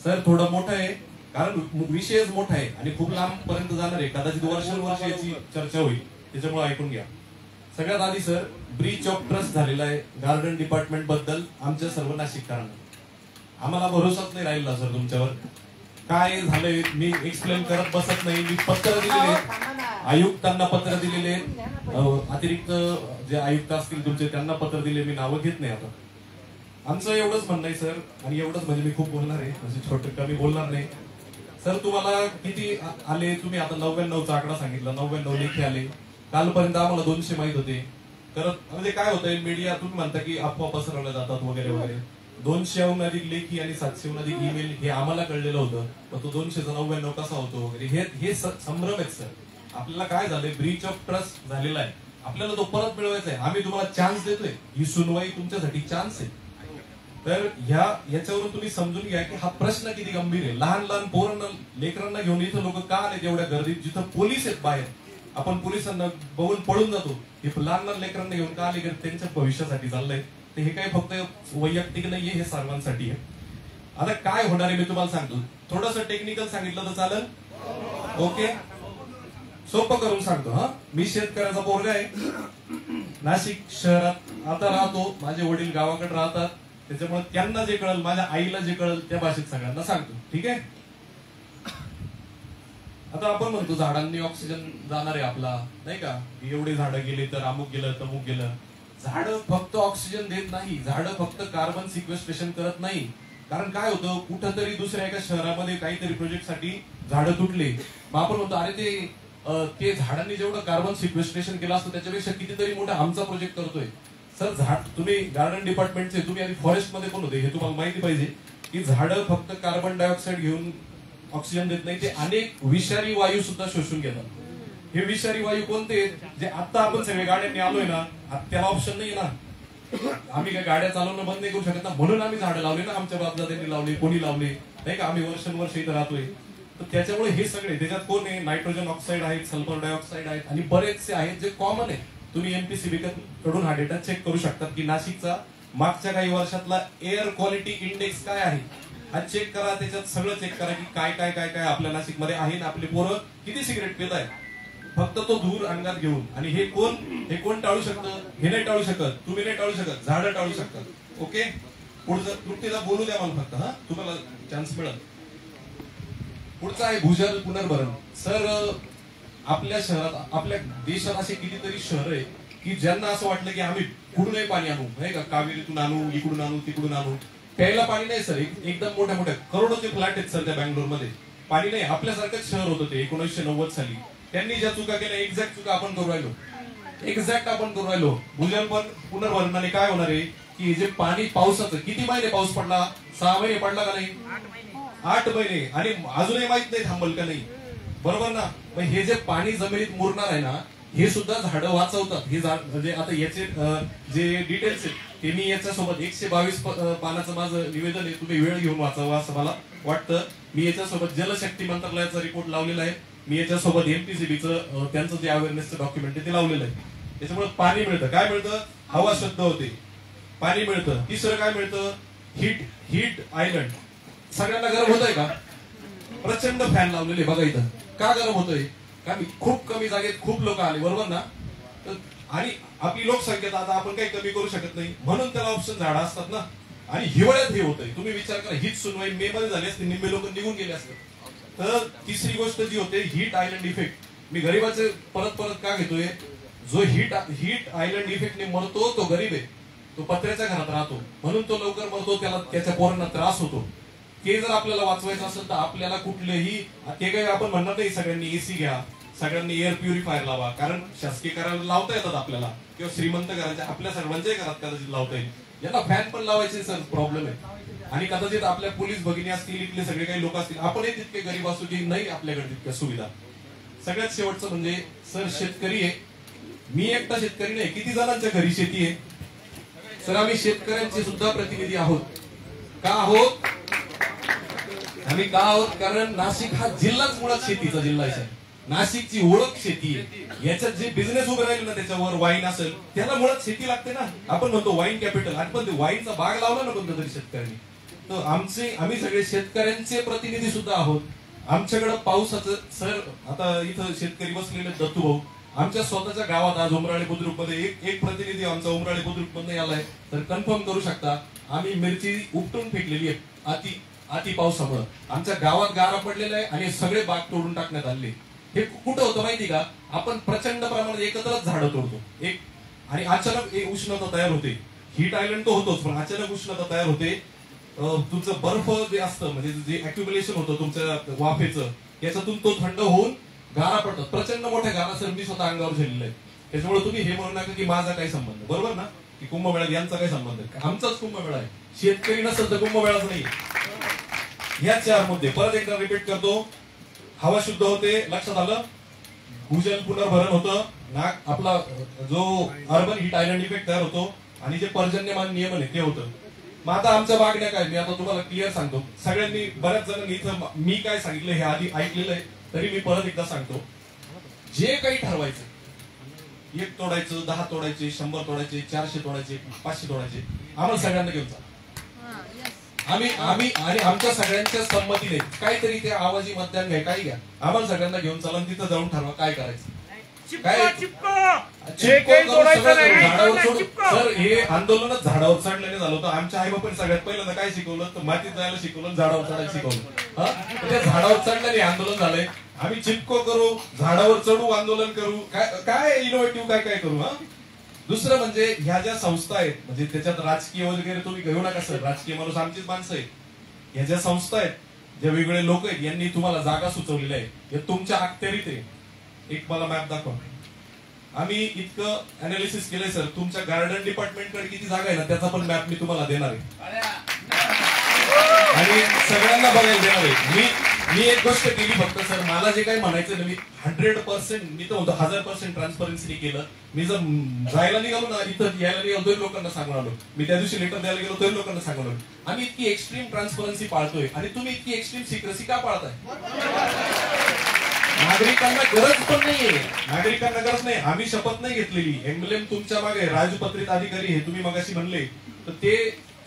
सर थोडं मोठं आहे, कारण विषयच मोठा आहे आणि खूप लांब पर्यंत जाणार आहे. कदाचित वर्षानुवर्ष याची चर्चा होईल, त्याच्यामुळे ऐकून घ्या. सगळ्यात आधी सर, ब्रीच ऑफ ट्रस्ट झालेला आहे गार्डन डिपार्टमेंट बद्दल आमच्या सर्व नाशिककरांना. आम्हाला भरोसाच नाही राहिला सर तुमच्यावर. काय झालंय मी एक्सप्लेन करत बसत नाही. मी पत्र दिलेले, आयुक्तांना पत्र दिलेले, अतिरिक्त जे आयुक्त असतील तुमचे त्यांना पत्र दिले. मी नावं घेत नाही आता. आमचं एवढंच म्हणणं आहे सर, आणि एवढंच म्हणजे मी खूप बोलणार आहे, म्हणजे छोटे कमी बोलणार नाही. सर तुम्हाला किती आले, तुम्ही आता 99चा आकडा सांगितला, 99 लेखी आले. कालपर्यंत आम्हाला 200 माहित होते. तर म्हणजे काय होतंय, मीडिया तुम्ही म्हणता की अफवा पसरवल्या जातात वगैरे वगैरे. 200हून अधिक लेखी आणि 700हून अधिक ईमेल हे आम्हाला कळलेलं होतं, पण तो 299 कसा होतो वगैरे हे संभ्रम आहेत सर. आपल्याला काय झालंय, ब्रीच ऑफ ट्रस्ट झालेला आहे. आपल्याला तो परत मिळवायचा आहे. आम्ही तुम्हाला चान्स देतोय, ही सुनवाई तुमच्यासाठी चान्स आहे. तर याच्यावरून तुम्ही समजून घ्या की हा प्रश्न किती गंभीर आहे. लहान लहान पोरांना लेकरांना घेऊन इथं लोक का आले एवढ्या गर्दीत, जिथं पोलीस आहेत बाहेर, आपण पोलिसांना बघून पळून जातो. हे लहान लहान लेकरांना घेऊन का आले, त्यांच्या भविष्यासाठी चाललंय. तर हे काय फक्त वैयक्तिक नाहीये, हे सर्वांसाठी आहे. आता काय होणार आहे मी तुम्हाला सांगतो. थोडंसं टेक्निकल सांगितलं तर चालेल? ओके, सोपं करून सांगतो. हा, मी शेतकऱ्याचा पोरगा आहे, नाशिक शहरात आता राहतो. माझे वडील गावाकडे राहतात, त्याच्यामुळे त्यांना जे कळल, माझ्या आईला जे कळल त्या भाषेत सगळ्यांना सांगतो. ठीक आहे. आता आपण म्हणतो झाडांनी ऑक्सिजन जाणार आहे आपला, नाही का, एवढे झाडं गेले तर अमुक गेलं तमुक गेलं. झाडं फक्त ऑक्सिजन देत नाही, झाडं फक्त कार्बन सिक्वेस्ट्रेशन करत नाही. कारण काय होतं, कुठंतरी दुसऱ्या एका शहरामध्ये काहीतरी प्रोजेक्ट साठी झाडं तुटले, मग आपण म्हणतो अरे ते झाडांनी जेवढं कार्बन सिक्वेस्ट्रेशन केलं असतं त्याच्यापेक्षा कितीतरी मोठा आमचा प्रोजेक्ट करतोय. सर झाड, तुम्ही गार्डन डिपार्टमेंटचे, तुम्ही आधी फॉरेस्ट मध्ये पण होते, हे तुम्हाला माहिती पाहिजे की झाडं फक्त कार्बन डायऑक्साईड घेऊन ऑक्सिजन देत नाही, ते अनेक विषारी वायू सुद्धा शोषून घेतात. हे विषारी वायू कोणते, जे आता आपण सगळे गाड्यांनी आलोय ना, त्याला ऑप्शन नाही ना. आम्ही काय गाड्या चालवणं बंद नाही करू शकत ना, म्हणून आम्ही झाडं लावली ना, आमच्या बापदादांनी लावली, कोणी लावले नाही का, आम्ही वर्षानुवर्ष इथं राहतोय. तर त्याच्यामुळे हे सगळे, त्याच्यात कोण आहे, नायट्रोजन ऑक्साईड आहेत, सल्फर डायऑक्साईड आहेत आणि बरेचसे आहेत जे कॉमन आहे. तुम्ही एमपीसीबी कडून हा डेटा चेक करू शकता की नाशिकचा मागच्या काही वर्षातला एअर क्वालिटी इंडेक्स काय आहे, हा चेक करा. त्याच्यात सगळं चेक करा की काय काय काय काय आपल्या नाशिकमध्ये आहे ना, आपले पोरं किती सिगरेट पित आहे, फक्त तो धूर अंगात घेऊन. आणि हे कोण टाळू शकतं, हे नाही टाळू शकत, तुम्ही नाही टाळू शकत, झाडं टाळू शकतात. ओके, पुढचं तृप्तीला बोलू द्या मला फक्त, हा तुम्हाला चान्स मिळेल. पुढचं आहे भूजल पुनर्भरण. सर आपल्या शहरात, आपल्या देशात असे कितीतरी शहर आहे की ज्यांना असं वाटलं की आम्ही कुठूनही पाणी आणू, नाही का, कावेरीतून आणू, इकडून आणू, तिकडून आणू. प्यायला पाणी नाही सर. एकदम मोठ्या मोठ्या करोडोचे फ्लॅट आहेत सर त्या बँगलोरमध्ये, पाणी नाही. आपल्यासारखंच शहर होतं ते 1990 साली. त्यांनी ज्या चुका केल्या एक्झॅक्ट चुका आपण करू राहिलो. भूजल पुनर्भरणाने काय होणार आहे की जे पाणी पावसाचं, किती महिने पाऊस पडला, 6 महिने पडला का नाही, 8 महिने, आणि अजूनही माहित नाही थांबल का नाही, बरोबर ना. मग हे जे पाणी जमिनीत मुरणार आहे ना, हे सुद्धा झाडं वाचवतात. हे झाड म्हणजे आता याचे जे डिटेल्स आहेत ते मी याच्यासोबत 122 पानाचं माझं निवेदन आहे, तुम्ही वेळ घेऊन वाचावं असं मला वाटतं. मी याच्यासोबत जलशक्ती मंत्रालयाचा रिपोर्ट लावलेला आहे, मी याच्यासोबत एमपीसीबीचं त्यांचं जे अवेअरनेसचं डॉक्युमेंट आहे ते लावलेलं आहे. त्याच्यामुळे पाणी मिळतं. काय मिळतं, हवा शुद्ध होते, पाणी मिळतं. तिसरं काय मिळतं, हीट आयलंड. सगळ्यांना गरम होत आहे का, प्रचंड फॅन लावलेले बघा इथं. का गरम होतोय, कारण खूप कमी जागेत खूप लोक आले, बरोबर ना. आणि आपली लोकसंख्या आता आपण काही कमी करू शकत नाही, म्हणून त्याला ऑप्शन झाडं असतात ना. आणि हिवाळ्यात हे होतंय, तुम्ही विचार करा, हीच सुनवाई मे मध्ये झाली असते, निम्मे लोक निघून गेले असते. तर तिसरी गोष्ट जी होते, हीट आयलंड इफेक्ट. मी गरीबाचे परत का घेतोय, जो हीट आयलंड इफेक्टने मरतो तो गरीब आहे, तो पत्र्याच्या घरात राहतो, म्हणून तो लवकर मरतो, त्याला त्याच्या पोरांना त्रास होतो. ते जर आपल्याला वाचवायचं असेल तर आपल्याला कुठलेही, ते काही आपण म्हणणार नाही सगळ्यांनी एसी घ्या, सगळ्यांनी एअर प्युरिफायर लावा, कारण शासकीय घराला लावता येतात आपल्याला, किंवा श्रीमंत घराच्या आपल्या सर्वांच्याही घरात कदाचित लावता येईल. यांना फॅन पण लावायचे सर प्रॉब्लेम आहे. आणि कदाचित आपल्या पोलीस भगिनी असतील, इथले सगळे काही लोक असतील, आपणही तितके गरीब असू की नाही आपल्याकडे तितक्या सुविधा. सगळ्यात शेवटचं म्हणजे सर शेतकरी आहे, मी एकटा शेतकरी नाही, किती जणांच्या घरी शेती आहे सर. आम्ही शेतकऱ्यांचे सुद्धा प्रतिनिधी आहोत. का आहोत आम्ही, का आहोत, कारण नाशिक हा जिल्हाच मुळात शेतीचा जिल्हा आहे. नाशिकची ओळख शेती आहे. याच्यात जे बिझनेस उभे राहिले ना, त्याच्यावर वाईन असेल, त्याला मुळात शेती लागते ना. आपण म्हणतो वाईन कॅपिटल, आणि पण ते वाईनचा बाग लावला ना कोणत्या तरी शेतकऱ्यांनी. तर आम्ही सगळे शेतकऱ्यांचे प्रतिनिधी सुद्धा आहोत. आमच्याकडे पावसाचं सर, आता इथं शेतकरी बसलेले दत्तू भाऊ, आमच्या स्वतःच्या गावात आज उमराळे बुद्रुक मध्ये एक प्रतिनिधी आमचा उमराळे बुद्रुक मध्ये आलाय, तर कन्फर्म करू शकता आम्ही मिरची उपटून फेकलेली आहे अति पावसामुळे. आमच्या गावात गारा पडलेला आहे आणि सगळे बाग तोडून टाकण्यात आले. हे कुठं होतं माहिती का, आपण प्रचंड प्रमाणात एकत्रच झाडं तोडतो आणि अचानक एक उष्णता तयार होते. हीट आयलंड तो होतोच, पण अचानक उष्णता तयार होते. तुमचं बर्फ जे असतं, म्हणजे जे अक्युम्युलेशन होतं तुमच्या वाफेचं, याच्यातून तो थंड होऊन गारा पडतात. प्रचंड मोठ्या गारा सर मी स्वतः अंगावर झेललेलं आहे. त्याच्यामुळे तुम्ही हे म्हणू नका की माझा काही संबंध, बरोबर ना, की कुंभमेळा यांचा काही संबंध आहे. आमचाच कुंभमेळा आहे. शेतकरी नसेल तर कुंभमेळाच नाही. ह्या 4 मुद्दे परत एकदा रिपीट करतो. हवा शुद्ध होते, लक्षात आलं. भूजल पुनर्भरण होतं, आपला जो अर्बन हीट आयलंड इफेक्ट तयार होतो आणि जे पर्जन्यमान नियमन आहे ते होतं. मग आता आमच्या मागण्या काय, मी आता तुम्हाला क्लिअर सांगतो. सगळ्यांनी बऱ्याच जणांनी इथं मी काय सांगितलं हे आधी ऐकलेलं आहे, तरी मी परत एकदा सांगतो. जे काही ठरवायचं, 1 तोडायचं, 10 तोडायचे, 100 तोडायचे, 400 तोडायचे, 500 तोडायचे, आम्हाला सगळ्यांना घेऊन जा. आम्ही आणि आमच्या सगळ्यांच्या संमतीने काहीतरी ते आवाजी मतदान घ्या, काही घ्या, आम्हाला सगळ्यांना घेऊन चला, तिथं जाऊन ठरवा काय करायचं. सर हे आंदोलनच झाडावर चढल्याने झालं होतं. आमच्या आई बापांनी सगळ्यात पहिल्यांदा काय शिकवलं तर मातीत जायला शिकवलं, झाडावर चढायला शिकवलं. त्या झाडावर चढल्याने आंदोलन झालंय. आम्ही चिपको करू, झाडावर चढू, आंदोलन करू, काय इनोव्हेटिव्ह काय काय करू. दुसरं म्हणजे ह्या ज्या संस्था आहेत, म्हणजे त्याच्यात राजकीय वगैरे तुम्ही घेऊ नका सर, राजकीय माणूस आमचीच माणसं आहेत. ह्या ज्या संस्था आहेत, जे वेगवेगळे लोक आहेत, यांनी तुम्हाला जागा सुचवलेल्या आहे, हे तुमच्या अखत्यारीत आहे. एक मला मॅप दाखवा. आम्ही इतकं अनालिसिस केलंय सर, तुमच्या गार्डन डिपार्टमेंटकडे किती जागा आहे ना त्याचा पण मॅप मी तुम्हाला देणार आहे आणि सगळ्यांना बघायला देणार आहे. मी एक गोष्ट केली फक्त सर, मला जे काही म्हणायचं ना, मी 100% मी तर म्हणतो 1000% ट्रान्सपरन्सी केलं. मी जर जायला निघालो ना, इथं यायला निघालो तरी लोकांना सांगून आलो, मी त्या दिवशी लेटर द्यायला गेलो तरी लोकांना सांगून आलो. आम्ही इतकी एक्स्ट्रीम ट्रान्सपरन्सी पाळतोय आणि तुम्ही इतकी एक्स्ट्रीम सिक्रेसी का पाळताय? नागरिकांना गरज पण नाहीये, नागरिकांना गरज नाही. आम्ही शपथ नाही घेतलेली, एम्ब्लेम तुमच्या मागे राजपत्रित अधिकारी हे तुम्ही मगाशी म्हणले, तर ते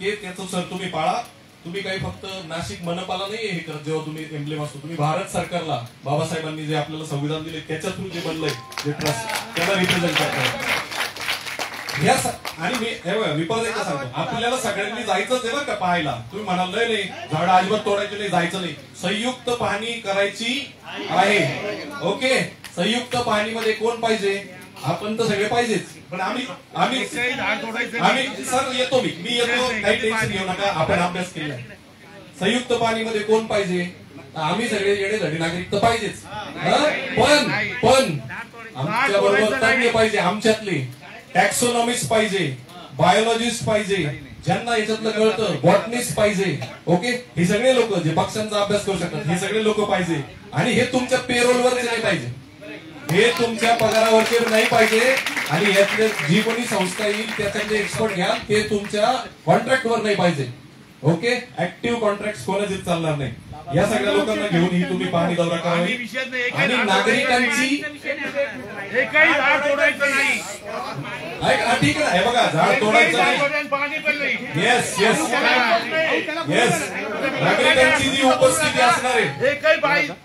त्याचं सर तुम्ही पाळा. तुम्ही काही फक्त नाशिक मनपाला नाही हे करत, जेव्हा तुम्ही एम्ब्लेम असतो तुम्ही भारत सरकारला, बाबासाहेबांनी जे आपल्याला संविधान दिले त्याच्या थ्रू जे बनलंय जे ट्रस्ट, त्याला रिप्रेझेंट करतात. आणि मी परत एकदा सांगतो, आपल्याला सगळ्यांनी जायचंच आहे बरं का पाहायला. तुम्ही म्हणाल नाही झाडं अजिबात तोडायची नाही, जायचं नाही. संयुक्त पाहणी करायची आहे. ओके, संयुक्त पाहणीमध्ये कोण पाहिजे? आपण तर सगळे पाहिजेच, पण आम्ही सर येतो, मी येतो, काही टेन्शन घेऊ नका, आपण अभ्यास केला. संयुक्त पाहणीमध्ये कोण पाहिजे? आम्ही सगळे येण्यासाठी नागरिक तर पाहिजेच, पण आमच्या बरोबर तज्ञ पाहिजे, आमच्यातले टॅक्सोनॉमिस्ट पाहिजे, बायोलॉजिस्ट पाहिजे, ज्यांना याच्यातलं कळतं, बॉटनिस्ट पाहिजे. ओके, हे सगळे लोक जे पक्ष्यांचा अभ्यास करू शकतात, हे सगळे लोक पाहिजे. आणि हे तुमच्या पेरोलवर नाही पाहिजे, हे तुमच्या पगारावरचे नाही पाहिजे. आणि यातले जी कोणी संस्था येईल त्याच्यातले एक्सपर्ट घ्या, ते तुमच्या कॉन्ट्रॅक्टवर नाही पाहिजे. ओके, ऍक्टिव्ह कॉन्ट्रॅक्ट कोणाचे चालणार नाही. या सगळ्या लोकांना घेऊन ही तुम्ही पाहणी दौरा करावी. आणि नागरिकांची ठीक आहे, हे बघा, झाड तोडायचं नाही. येस येस येस, नागरिकांची जी उपस्थिती असणार आहे,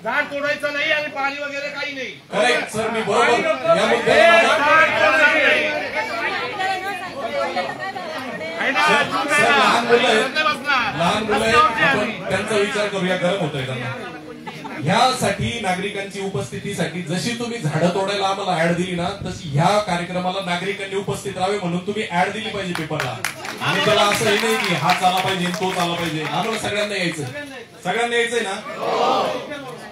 झाड तोडायचं नाही आणि पाणी वगैरे काही नाही. करेक्ट सर, मी बरोबर या मुद्द्याला लहान मुलं आहेत, आपण त्यांचा विचार करूया, गरम होतोय त्यांना. ह्यासाठी नागरिकांची उपस्थितीसाठी जशी तुम्ही झाडं तोडायला आम्हाला ऍड दिली ना, तशी ह्या कार्यक्रमाला नागरिकांनी उपस्थित राहावे म्हणून तुम्ही ऍड दिली पाहिजे पेपरला. आणि त्याला असं हे नाही की हा चाला पाहिजे तो चाला पाहिजे, आम्हाला सगळ्यांना यायचं, सगळ्यांना यायचंय ना.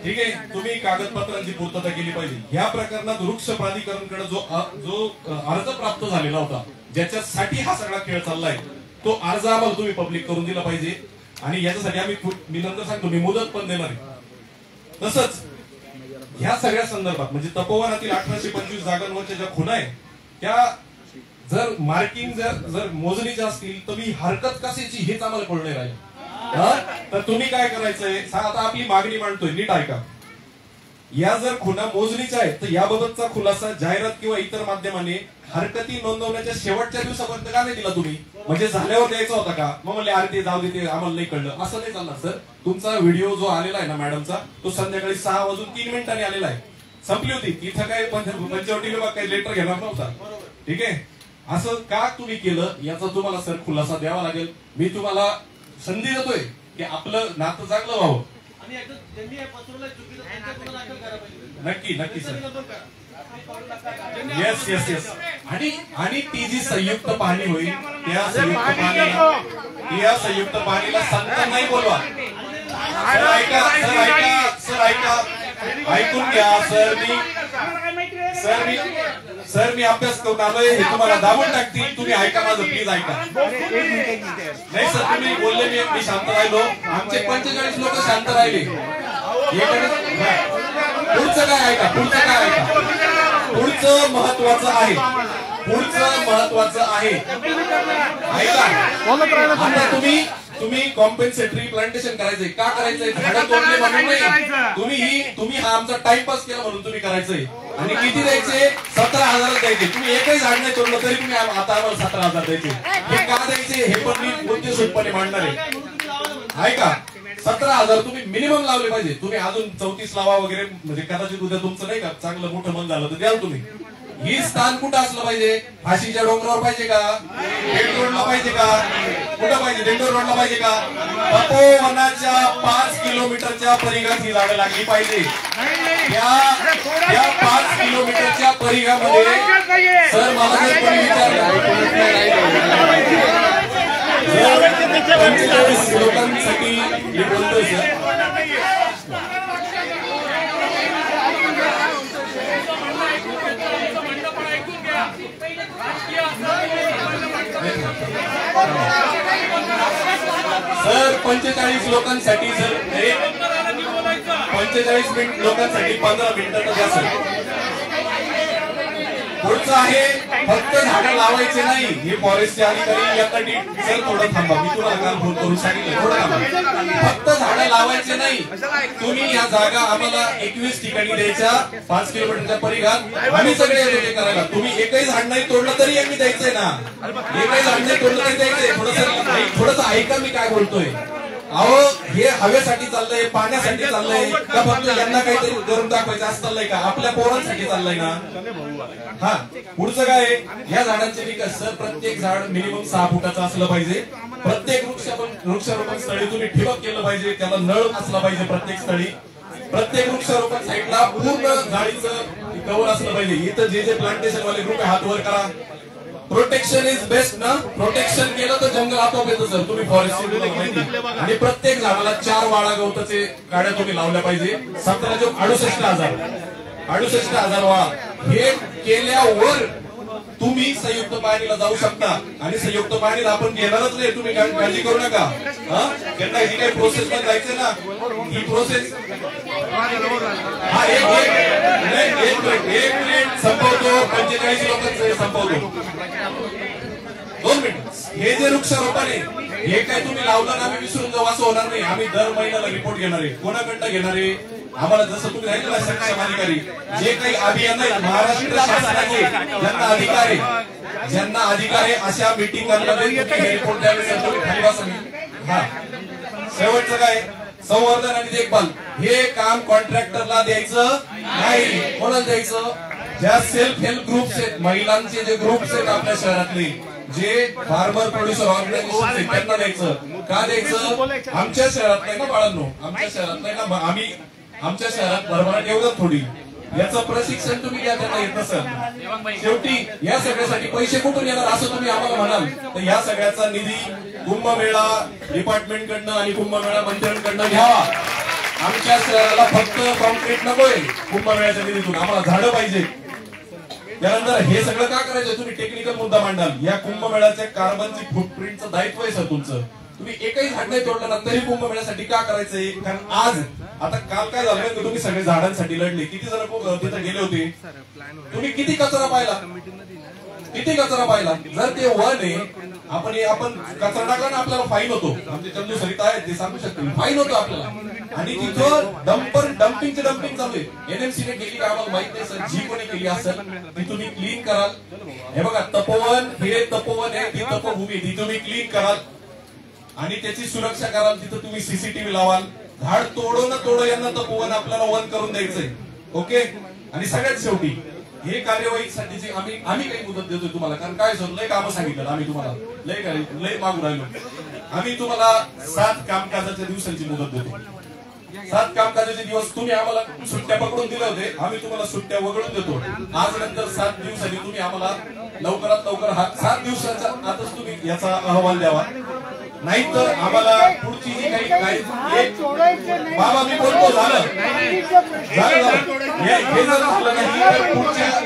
ठीक आहे, तुम्ही कागदपत्रांची पूर्तता केली पाहिजे. ह्या प्रकरणात वृक्ष प्राधिकरणकडे जो अर्ज प्राप्त झालेला होता, ज्याच्यासाठी हा सगळा खेळ चाललाय, तो अर्ज आम्हाला तुम्ही पब्लिक करून दिला पाहिजे. आणि याच्यासाठी मी नंतर सांगतो, मी मुदत पण देणार आहे. तसंच ह्या सगळ्या संदर्भात म्हणजे तपोवनातील 1825 जागांवरच्या ज्या खुणा आहेत, त्या जर मार्किंग जर मोजणीच्या असतील तर मी हरकत कशाची हेच आम्हाला कळलं नाही राहील. तर तुम्ही काय करायचंय, आता आपली मागणी मांडतोय, नीट ऐका. या जर खुणा मोजणीच्या आहेत तर याबाबतचा खुलासा जाहिरात किंवा इतर माध्यमाने हरकती नोंदवण्याच्या शेवटच्या दिवसापर्यंत का नाही दिला तुम्ही? म्हणजे झाल्यावर द्यायचा होता का? मग म्हणले अरे ते जाऊ दे, ते आम्हाला नाही कळलं, असं नाही चालणार सर. तुमचा व्हिडिओ जो आलेला आहे ना मॅडमचा, तो संध्याकाळी 6:03 आलेला आहे. संपली होती इथं, काय पंचवटी विभाग काही लेटर घेणार नव्हता. ठीक आहे, असं का तुम्ही केलं याचा तुम्हाला सर खुलासा द्यावा लागेल. मी तुम्हाला संधी देतोय की आपलं नातं चांगलं व्हावं. नक्की नक्की सर, येस येस येस. आणि ती जी संयुक्त पाहणी होईल त्या संयुक्त पाहणीला संत नाही बोलवा. सर ऐका, सर ऐका, सर ऐका, ऐकून घ्या. सर मी अभ्यास करून आलोय, हे तुम्हाला दाबून टाकतील, तुम्ही ऐका माझं, प्लीज ऐका. नाही सर तुम्ही बोलले, मी शांत राहिलो, आमचे 45 लोक शांत राहिले. पुढचं काय ऐका, पुढचं काय ऐका, पुढचं महत्वाचं आहे, पुढचं महत्वाचं आहे ऐका. आता तुम्ही कॉम्पेन्सेटरी प्लांटेशन करायचंय का करायचंय? झाडं तोडले म्हणून नाही, तुम्ही हा आमचा टाइमपास केला म्हणून तुम्ही करायचंय. आणि किती द्यायचे? 17,000 द्यायचे. तुम्ही एकही झाड नाही तोडलं तरी तुम्ही आता आम्हाला 17,000 द्यायचे. हे का द्यायचे हे पण मी उद्देशूनपणे मांडणार आहे ऐका. 17,000 तुम्ही मिनिमम लावले पाहिजे. तुम्ही अजून 34 लावा वगैरे, म्हणजे कदाचित उद्या तुमचं नाही का चांगलं मोठं मन झालं तर द्याल तुम्ही. ही स्थान कुठं असलं पाहिजे? फाशीच्या डोंगरावर पाहिजे का? डेंडोर रोडला पाहिजे का? कुठं पाहिजे? डेंडोर रोडला पाहिजे का? तपोवनाच्या 5 किलोमीटरच्या परिघात ही झाडं लागली पाहिजे. या 5 किलोमीटरच्या परिघामध्ये सर मला जर कोणी विचारलं 45 लोकांसाठी मी बोलतोय सर. सर 45 लोकांसाठी सर 45 लोकांसाठी 15 मिनिटं द्या सर. पुढचं आहे फक्त झाडं लावायचे नाही. हे फॉरेस्टचे अधिकारी यासाठी सर थोडं थांबा, मी तुम्हाला काल फोन करून सांगितलं, थोडं थांबा. फक्त झाडं लावायचे नाही, तुम्ही या जागा आम्हाला 21 ठिकाणी द्यायच्या 5 किलोमीटरच्या परिघात. आम्ही सगळे येतो ते करायला. तुम्ही एकही झाड नाही तोडलं तरी आम्ही द्यायचंय ना, एकही झाड नाही तोडलं तरी द्यायचंय. थोडंसं ऐका मी काय बोलतोय. अहो हे हवेसाठी चाललंय, पाण्यासाठी चाललंय का फक्त यांना काहीतरी करून दाखवायचं असं चाललंय का? आपल्या पोरांसाठी चाललंय ना. हा पुढचं काय? या झाडांचे विकास सर प्रत्येक झाड मिनिमम 6 फुटाचं असलं पाहिजे. प्रत्येक वृक्षारोपण स्थळी तुम्ही ठिबक केलं पाहिजे, त्याला नळ असला पाहिजे प्रत्येक स्थळी. प्रत्येक वृक्षारोपण साईडला पूर्ण झाडीचं कव्हर असलं पाहिजे. इथं जे प्लांटेशन वाले ग्रुप आहे हात वर करा. प्रोटेक्शन इज बेस्ट ना. प्रोटेक्शन केलं तर जंगल आपोआप येतं सर. तुम्ही फॉरेस्ट माहिती. आणि प्रत्येक झाडाला 4 वाळा गवताचे गाड्या तुम्ही लावल्या पाहिजे. 68,000 वाळा. हे केल्यावर तुम्ही संयुक्त पाहणीला जाऊ शकता. आणि संयुक्त पाहणीला आपण घेणारच नाही, तुम्ही काळजी करू नका. त्यांना ही काही प्रोसेस पण जायचं ना, ही प्रोसेस. हा एक मिनिट संपवतो. 45 लोकांचं संपवतो. 2 मिनिट. हे जे वृक्षारोपण आहे हे काय तुम्ही लावलं ना आम्ही विसरून जाऊ असं होणार नाही. आम्ही दर महिन्याला रिपोर्ट घेणार आहे. कोणाकडनं घेणार आहे? आम्हाला जसं तुम्ही राहिलं ना सक्षम अधिकारी, जे काही अभियान आहेत महाराष्ट्र शासनाचे ज्यांना अधिकार आहे अशा मिटिंगांमध्ये तुम्ही रिपोर्ट द्यावे. खाली बसा. हा शेवटचं काय? संवर्धन आणि देखभाल हे काम कॉन्ट्रॅक्टरला द्यायचं नाही. कोणाला द्यायचं? ज्या सेल्फ हेल्प ग्रुप्स आहेत, महिलांचे जे ग्रुप्स आहेत आपल्या शहरातले, जे फार्मर प्रोड्युसर ऑर्गनायझेशन आहेत त्यांना द्यायचं. का द्यायचं? आमच्या शहरात नाही ना बाळांनो, आमच्या शहरात नाही ना. आम्ही आमच्या शहरात भरभराट एवढं थोडी. याचं प्रशिक्षण तुम्ही द्या त्यांना येत नसेल. शेवटी या सगळ्यासाठी पैसे कुठून येणार असं तुम्ही आम्हाला म्हणाल तर या सगळ्याचा निधी कुंभमेळा डिपार्टमेंट कडनं आणि कुंभमेळा मंत्र्यांकडनं घ्यावा. आमच्या शहराला फक्त कॉन्क्रीट नकोय कुंभमेळ्याच्या निधीतून, आम्हाला झाडं पाहिजे. त्यानंतर हे सगळं का करायचं? तुम्ही टेक्निकल मुद्दा मांडाल. या कुंभमेळ्याच्या कार्बनची फुटप्रिंटचं दायित्व आहे सर तुमचं. तुम्ही एकही झाड नाही तोडलं ना तरी कुंभमेळ्यासाठी का करायचंय? कारण आज आता काल काय झालं की तुम्ही सगळे झाडांसाठी लढले. किती जण तिथे गेले होते? तुम्ही किती कचरा पाहिला? किती कचरा पाहिला? जर ते वन आहे, आपण कचरा टाकला ना आपल्याला फाईन होतो. आमचे चंदू सरिता आहेत ते सांगू शकतील, फाईन होतो आपल्याला. आणि तिथं डम्पिंगची डम्पिंग चालू आहे. एनएमसीने केली का आम्हाला माहित नाही सर. जी कोणी केली असेल ती तुम्ही क्लीन कराल. हे बघा तपोवन, हे तपोवन आहे, ती तपोभूमी, ती तुम्ही क्लीन कराल आणि त्याची सुरक्षा कराल. तिथं तुम्ही सीसीटीव्ही लावाल. झाड तोडो ना तोडो यांना तपोवन आपल्याला वन करून द्यायचंय. ओके. आणि सगळ्यात शेवटी हे कार्यवाहीसाठीची आम्ही काही मुदत देतोय तुम्हाला. कारण काय सर लय कामं सांगितलं आम्ही तुम्हाला, लय मागून राहिलो. आम्ही तुम्हाला 7 कामकाजाच्या दिवसांची मुदत देतो. 7 कामकाजाचे दिवस तुम्ही आम्हाला सुट्ट्या पकडून दिल्या होते, आम्ही तुम्हाला सुट्ट्या वगळून देतो. आज नंतर 7 दिवसांनी तुम्ही आम्हाला लवकरात लवकर 7 दिवसाच्या आतच तुम्ही याचा अहवाल द्यावा. नाहीतर आम्हाला पुढची जी काही बाबा मी बोलतो झालं हे जर झालं नाही तर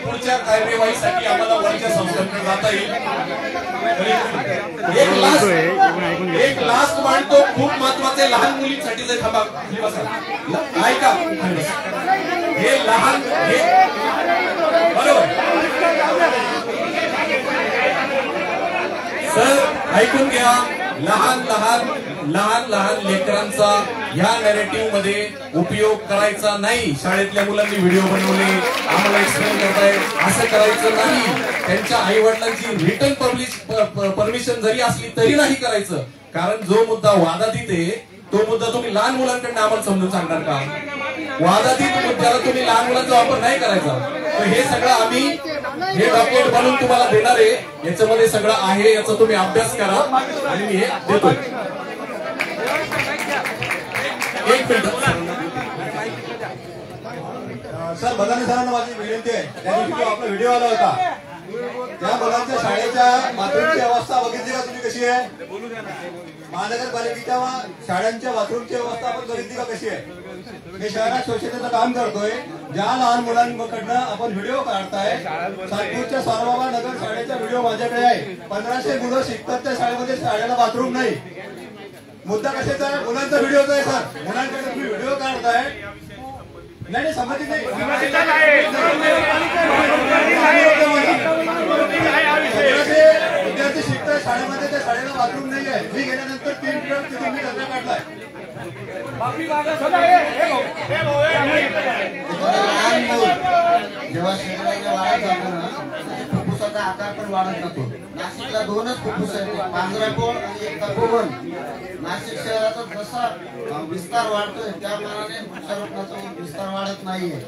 पुढच्या कार्यवाहीसाठी आम्हाला वरच्या संस्थांकडे जाता येईल. एक लास्ट मांडतो खूप महत्वाचे लहान मुलींसाठी जे थांबा ऐका हे लहान बरोबर सर ऐकून घ्या. लहान लेकरांचा ह्या नॅरेटिव्ह मध्ये उपयोग करायचा नाही. शाळेतल्या मुलांनी व्हिडिओ बनवले आम्हाला एक्सप्लेन करताय असं करायचं नाही. त्यांच्या आई वडिलांची रिटर्न परमिशन जरी असली तरी नाही करायचं. कारण जो मुद्दा वादातीत आहे तो मुद्दा तुम्ही लहान मुलांकडून आम्हाला समजून सांगणार का? वादातीत मुद्द्याला तुम्ही लहान मुलांचा वापर नाही करायचा. तर हे सगळं आम्ही हे डॉक्युमेंट बनवून तुम्हाला देणार आहे. याच्यामध्ये सगळं आहे याचा तुम्ही अभ्यास करा आणि मी हे देतो. एक मिनिट सर बदाने सरांना माझी विनंती आहे. त्या दिवशी जो आपला व्हिडिओ आला होता त्या मुलांच्या शाळेच्या बाथरूमची अवस्था बघितली का तुम्ही कशी आहे? महानगरपालिकेच्या शाळांच्या बाथरूमची अवस्था आपण बघितली का कशी आहे? हे शहरात स्वच्छतेचं काम करतोय. ज्या लहान मुलांकडनं आपण व्हिडिओ काढताय सातपूरच्या सारबाबा नगर शाळेचा व्हिडिओ माझ्याकडे आहे. 1500 मुलं शिकतात त्या शाळेमध्ये शाळेला बाथरूम नाही. मुद्दा कशाचा आहे? मुलांचा व्हिडिओचा आहे सर. मुलांकडे तुम्ही व्हिडिओ काढताय नाही संबंधित नाही. विद्यार्थी शिकतात शाळेमध्ये त्या शाळेला बाथरूम नाही आहे. मी गेल्यानंतर 3 ट्रक तिथून मी कचरा काढलाय. जेव्हा शरीराच्या वाढत जातो ना फुफ्फुसाचा आकार पण वाढत जातो. नाशिकला 2च फुफ्फुस आहेत, पांढरापोळ आणि एक तपोवन. नाशिक शहराचा जसा विस्तार वाढतोय त्या मानाने वृक्षारोपणाचा विस्तार वाढत नाहीये.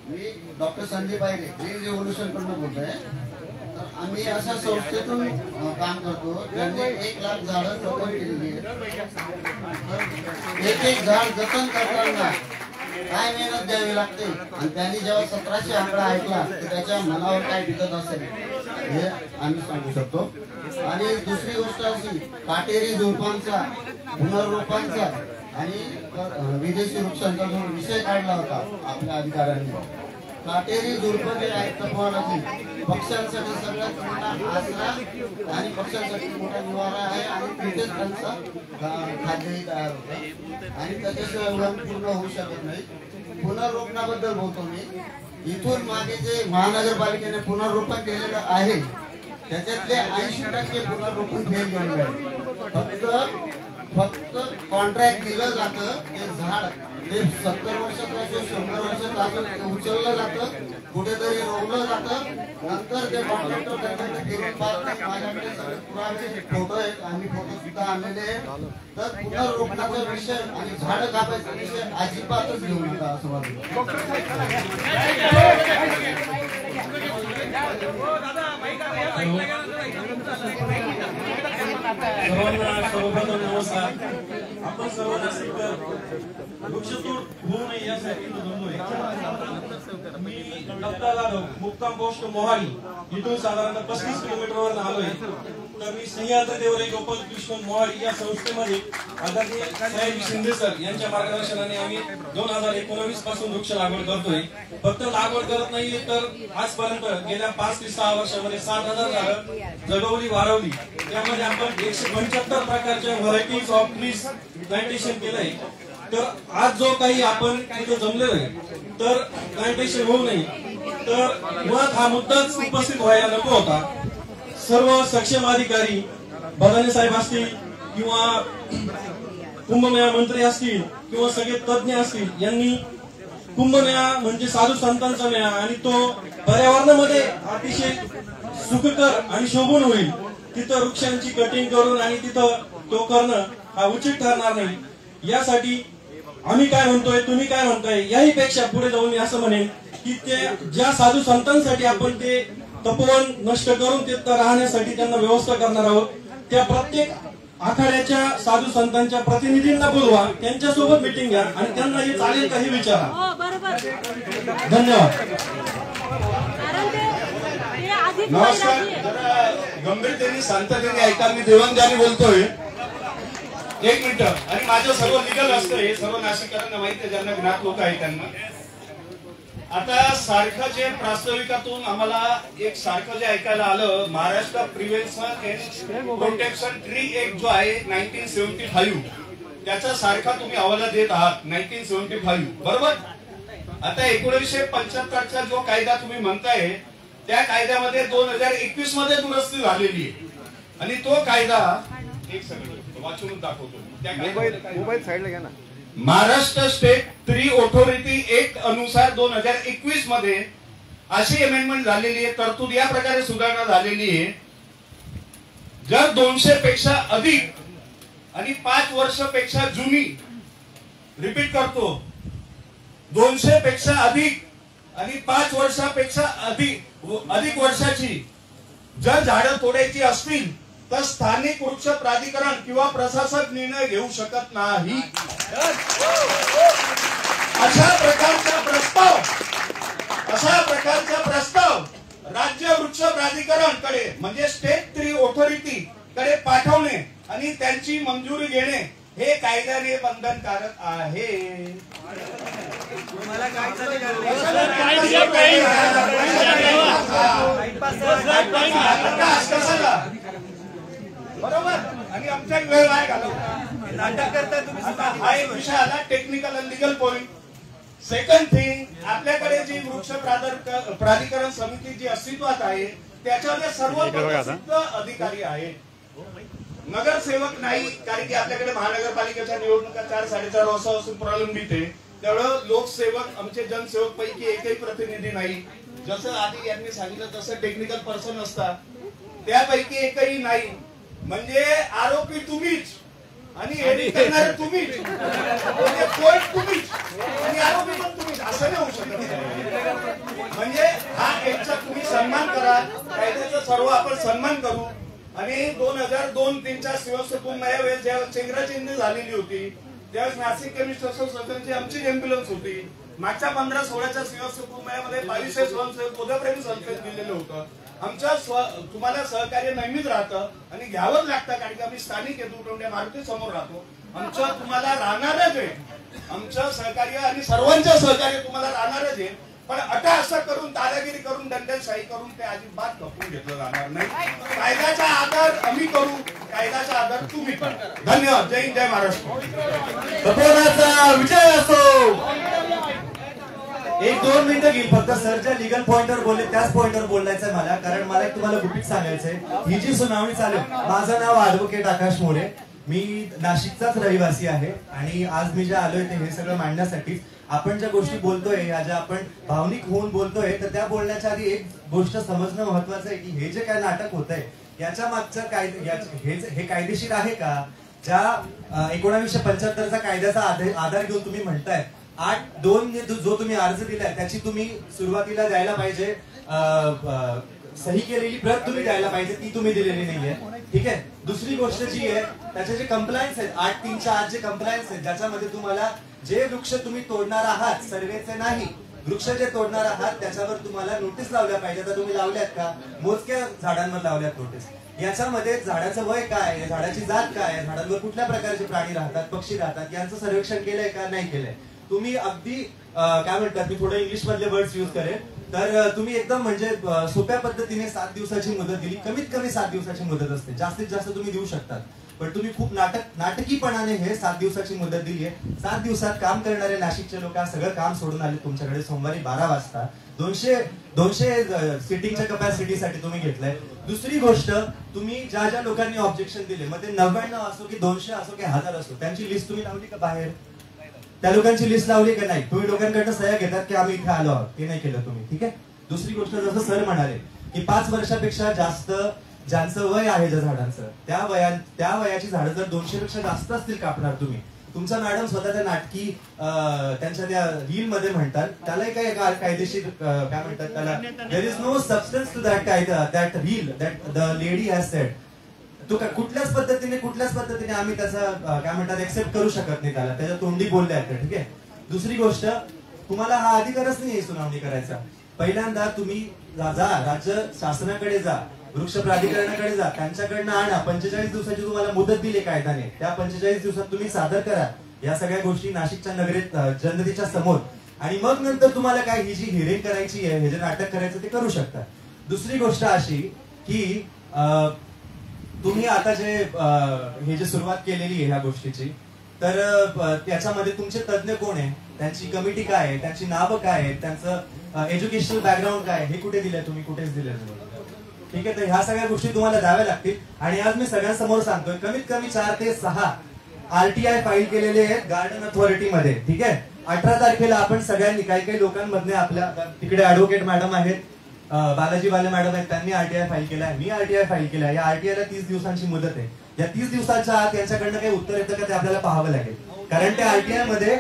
मी doctor Sandeep Ayre Green Revolution कडून बोलतोय. तर आम्ही अशा संस्थेतून काम करतो ज्यांनी 1 लाख झाडं जतन केलेली आहेत. एक झाड जतन करताना काय मेहनत द्यावी लागते आणि त्यांनी जेव्हा 1700 आकडा ऐकला तर त्याच्या मनावर काय बितत असेल हे आम्ही सांगू शकतो. आणि दुसरी गोष्ट अशी काटेरी झुडपांचा पुनर्रोपांचा आणि विदेशी वृक्षांचा जो विषय काढला होता आपल्या अधिकाऱ्यांनी. काटेरी झुडपं जे आहेत तपोवनाची पक्ष्यांसाठी सगळ्यात मोठा आसरा आणि पक्ष्यांसाठी मोठा निवारा आहे आणि तिथेच त्यांचा खाद्यही तयार होतं आणि त्याच्याशिवाय उडान पूर्ण होऊ शकत नाही. पुनर्रोपणाबद्दल बोलतो मी. इथून मागे जे महानगरपालिकेने पुनर्रोपण केलेलं आहे त्याच्यातले 80% पुनर्रोपण फेल गेलेलं आहे. फक्त कॉन्ट्रॅक्ट दिलं जातं. ते झाड ते 70 वर्षाचं असो 100 वर्षाचं असो उचललं जातं कुठेतरी रोवलं जातं. नंतर ते कॉन्ट्रॅक्टर त्यांच्याकडे फिरून पाहतात. माझ्याकडे सगळे पुरावे फोटो आहेत. आम्ही फोटो सुद्धा आणलेले आहेत. तर पुनर्रोपणाचा विषय आणि झाडं कापायचा विषय अजिबातच घेऊ नका असं वाटतं. सर्वांना सर्वप्रथम नमस्कार. आपण सर्व नाशिककर वृक्षतोड होऊ नये यासाठी जमलोय. मी दत्ता जाधव मुक्काम पोस्ट मोहाली इथून साधारणतः 35 किलोमीटरवर आलोय. तर मी सह्याद्री देवरे गोपाल कृष्ण मोहाली या संस्थेमध्ये आदरणीय साहेब शिंदे सर यांच्या मार्गदर्शनाने आम्ही 2019 पासून वृक्ष लागवड करतोय. फक्त लागवड करत नाहीये तर आजपर्यंत गेल्या 5 ते 6 वर्षामध्ये 7000 झाडं जगवली वाढवली. त्यामध्ये आपण 175 प्रकारच्या व्हरायटीज ऑफ ट्रीज प्लांटेशन केलंय. तर आज जो काही आपण तिथे जमलेलो आहे तर प्लांटेशन होऊ नये तर मुळात हा मुद्दाच उपस्थित व्हायला नको होता. सर्व सक्षम अधिकारी बदाने साहेब असतील किंवा कुंभमेळा मंत्री असतील किंवा सगळे तज्ञ असतील यांनी कुंभमेळा म्हणजे साधू संतांचा मेळा आणि तो पर्यावरणामध्ये अतिशय सुखकर आणि शोभून होईल तिथं वृक्षांची कटिंग करून आणि तिथं तो करणं हा उचित ठरणार नाही. यासाठी आम्ही काय म्हणतोय तुम्ही काय म्हणताय याही पेक्षा पुढे जाऊन मी असं म्हणेन की ते ज्या साधू संतांसाठी आपण ते तपोवन नष्ट करून तिथं राहण्यासाठी त्यांना व्यवस्था करणार आहोत त्या प्रत्येक आखाड्याच्या साधू संतांच्या प्रतिनिधींना बोलवा त्यांच्यासोबत मिटिंग घ्या आणि त्यांना हे चालेल का हे विचारा. धन्यवाद. नमस्कार. जरा गंभीरतेने शांततेने ऐका. मी देवांजानी बोलतोय. एक मिनिट. आणि माझं सर्व लिगल असतं, हे सर्व नाशिककरांना माहिती आहे, ज्यांना ज्ञात लोक आहेत त्यांना. आता सारखं जे प्रास्ताविकातून आम्हाला एक सारखं जे ऐकायला आलं, Maharashtra prevention and protection tree act जो आहे 1975, त्याचा सारखा तुम्ही हवाला देत आहात 1975, बरोबर. आता 1975चा जो कायदा तुम्ही म्हणताय त्या कायद्यामध्ये 2021 मध्ये दुरुस्ती झालेली आहे. आणि तो कायदा एक सेकंड वाचून दाखवतो. मोबाईल साईडला घ्या ना. Maharashtra state tree authority act अनुसार 2021 मध्ये अशी अमेंडमेंट झालेली आहे, तरतूद या प्रकारे सुधारणा झालेली आहे. जर 200 पेक्षा अधिक आणि 5 वर्षापेक्षा जुनी, रिपीट करतो, 200 पेक्षा अधिक आणि 5 वर्षापेक्षा अधिक वर्षाची जर झाडं तोडायची असतील तर स्थानिक वृक्ष प्राधिकरण किंवा प्रशासक निर्णय घेऊ शकत नाही. अशा प्रकारचा प्रस्ताव राज्य वृक्ष प्राधिकरण कडे म्हणजे स्टेट ट्री ऑथॉरिटी कडे पाठवणे आणि त्यांची मंजुरी घेणे हे कायद्याने बंधनकारक आहे. बरोबर. आणि आमचा वेळ नाही घालवला, नाटक करता तुम्ही. हा एक विषय आला technical and legal point. Second thing, आपल्याकडे जी वृक्ष प्राधिकरण समिती जी अस्तित्वात आहे त्याच्यामध्ये सर्व पदसिद्ध अधिकारी आहेत, नगरसेवक नाही. कारण की आपल्याकडे महानगरपालिकेच्या निवडणुका 4-4.5 वर्षापासून प्रलंबित आहे. त्यामुळे लोकसेवक आमचे जनसेवक पैकी एकही प्रतिनिधी नाही. जसं आधी यांनी सांगितलं तसं टेक्निकल पर्सन असतात, त्यापैकी एकही नाही. म्हणजे आरोपी तुम्हीच आणि एडिट करणारे तुम्हीच, म्हणजे कोर्ट तुम्हीच आणि आरोपी पण तुम्हीच, असं नाही होऊ शकत. म्हणजे हा केसचा तुम्ही सन्मान करा, कायद्याचा सर्व आपण सन्मान करू. आणि 2002-3च्या शिवसपूर्ण वेळेस जेव्हा चेंगराचेंगरी झालेली होती त्यावेळेस नाशिक केमिस्ट असोसिएशनची आमची एम्ब्युलन्स होती. मागच्या 15-16च्या शिवसपूर्ण मध्ये 2200 स्वयंसेवक बोधप्रेमी संस्थेत दिलेलं होतं. आमचं तुम्हाला सहकार्य नेहमीच राहतं आणि घ्यावंच लागतं, कारण की आम्ही स्थानिक येतो, मारुती समोर राहतो. आमचं तुम्हाला राहणारच आहे, आमचं सहकार्य आणि सर्वांचं सहकार्य तुम्हाला राहणारच आहे. पण असं करून दादागिरी करून दंडशाही करून ते अजिबात खपून घेतलं जाणार नाही. कायद्याचा आदर आम्ही करू, कायद्याचा आदर तुम्ही करा. धन्यवाद. जय हिंद, जय महाराष्ट्र. तपोवनाचा विजय असो. 1-2 मिनिटं घेईल फक्त. सर ज्या लिगल पॉइंटवर बोलले त्याच पॉइंटवर बोलायचंय मला, कारण मला एक तुम्हाला गुपित सांगायचंय. ही जी सुनावणी चालू, माझं नाव ऍडव्होकेट आकाश मोरे, मी नाशिकचाच रहिवासी आहे. आणि आज मी जे आलोय ते हे सगळं मांडण्यासाठी. आपण ज्या गोष्टी बोलतोय, या ज्या आपण भावनिक होऊन बोलतोय, तर त्या बोलण्याच्या आधी एक गोष्ट समजणं महत्वाचं आहे की हे जे काय नाटक होत आहे याच्या मागचं हे कायदेशीर आहे का? ज्या 1975चा कायद्याचा आधार घेऊन तुम्ही म्हणताय 8-2 जो तुम्ही अर्ज दिलाय त्याची तुम्ही सुरुवातीला द्यायला पाहिजे, सही केलेली प्रत तुम्ही द्यायला पाहिजे, ती तुम्ही दिलेली नाहीये. ठीक आहे. दुसरी गोष्ट जी आहे त्याचे जे कंप्लायन्स आहेत, 8-3च्या आज जे कंप्लायन्स आहेत ज्याच्यामध्ये तुम्हाला जे वृक्ष तुम्ही तोडणार आहात, सर्वेचे नाही, वृक्ष जे तोडणार आहात त्याच्यावर तुम्हाला नोटीस लावल्या पाहिजे. तर तुम्ही लावल्यात का? मोजक्या झाडांवर लावल्यात नोटीस. याच्यामध्ये झाडाचं वय काय, झाडाची जात काय, झाडांवर कुठल्या प्रकारचे प्राणी राहतात, पक्षी राहतात, यांचं सर्वेक्षण केलंय का नाही केलंय. तुम्ही अगदी काय म्हणतात, मी थोडं इंग्लिश मधले वर्ड्स युज करेन, तर तुम्ही एकदम म्हणजे सोप्या पद्धतीने 7 दिवसाची मुदत दिली. कमीत कमी 7 दिवसाची मुदत असते, जास्तीत जास्त तुम्ही देऊ शकतात. पण तुम्ही खूप नाटकीपणाने हे 7 दिवसाची मुदत दिली आहे. 7 दिवसात काम करणारे नाशिकचे लोक सगळं काम सोडून आले तुमच्याकडे सोमवारी 12 वाजता. 200 सिटिंगच्या कपॅसिटीसाठी तुम्ही घेतलंय. दुसरी गोष्ट, तुम्ही ज्या ज्या लोकांनी ऑब्जेक्शन दिले, मग ते 99 असो की 200 असो की 1000 असो, त्यांची लिस्ट तुम्ही लावली का बाहेर? त्या लोकांची लिस्ट लावली का नाही? तुम्ही लोकांकडनं सह्या घेतात की आम्ही इथे आलो आहोत, ते नाही केलं तुम्ही. ठीक आहे. दुसरी गोष्ट, जसं सर म्हणाले की 5 वर्षापेक्षा जास्त ज्यांचं वय आहे ज्या झाडांचं, त्या वयाची झाडं जर 200 पेक्षा जास्त असतील कापणार तुम्ही. तुमचा मॅडम स्वतः त्या नाटकी त्यांच्या त्या रील मध्ये म्हणतात, त्यालाही काही कायदेशीर काय म्हणतात त्याला, there is no substance to that reel that the lady has said. तो कुठल्याच पद्धतीने आम्ही त्याचा काय म्हणतात एक्सेप्ट करू शकत नाही त्याला, त्याच्या तोंडी बोलल्या आहेत. ठीक आहे. दुसरी गोष्ट, तुम्हाला हा अधिकारच नाही सुनावणी करायचा. पहिल्यांदा तुम्ही जा राज्य शासनाकडे जा, वृक्ष प्राधिकरणाकडे जा, त्यांच्याकडनं आणा. 45 दिवसाची तुम्हाला मुदत दिली कायद्याने, त्या 45 दिवसात तुम्ही सादर करा या सगळ्या गोष्टी नाशिकच्या नगरीत जनतेच्या समोर. आणि मग नंतर तुम्हाला काय ही जी हिअरिंग करायची आहे, हे जे नाटक करायचं ते करू शकता. दुसरी गोष्ट अशी की तुम्ही आता जे हे जे सुरुवात केलेली आहे ह्या गोष्टीची, तर त्याच्यामध्ये तुमचे तज्ञ कोण आहे, त्यांची कमिटी काय आहे, त्यांची नावं काय आहेत, त्यांचं एज्युकेशनल बॅकग्राऊंड काय आहे, हे कुठे दिलंय तुम्ही, कुठेच दिलं. ठीक आहे, तर ह्या सगळ्या गोष्टी तुम्हाला द्याव्या लागतील. आणि आज मी सगळ्यांसमोर सांगतोय, कमीत कमी 4 ते 6 RTI फाईल केलेले आहेत गार्डन अथॉरिटीमध्ये. ठीक आहे, 18 तारखेला आपण सगळ्यांनी काही लोकांमधले आपल्या तिकडे ऍडव्होकेट मॅडम आहेत, बालाजी वाले मॅडम आहेत, त्यांनी RTI फाईल केलाय, मी RTI फाईल केलाय. या RTI ला 30 दिवसांची मुदत आहे. या 30 दिवसाच्या आत यांच्याकडनं काही उत्तर येतं का ते आपल्याला पाहावं लागेल, कारण त्या RTI मध्ये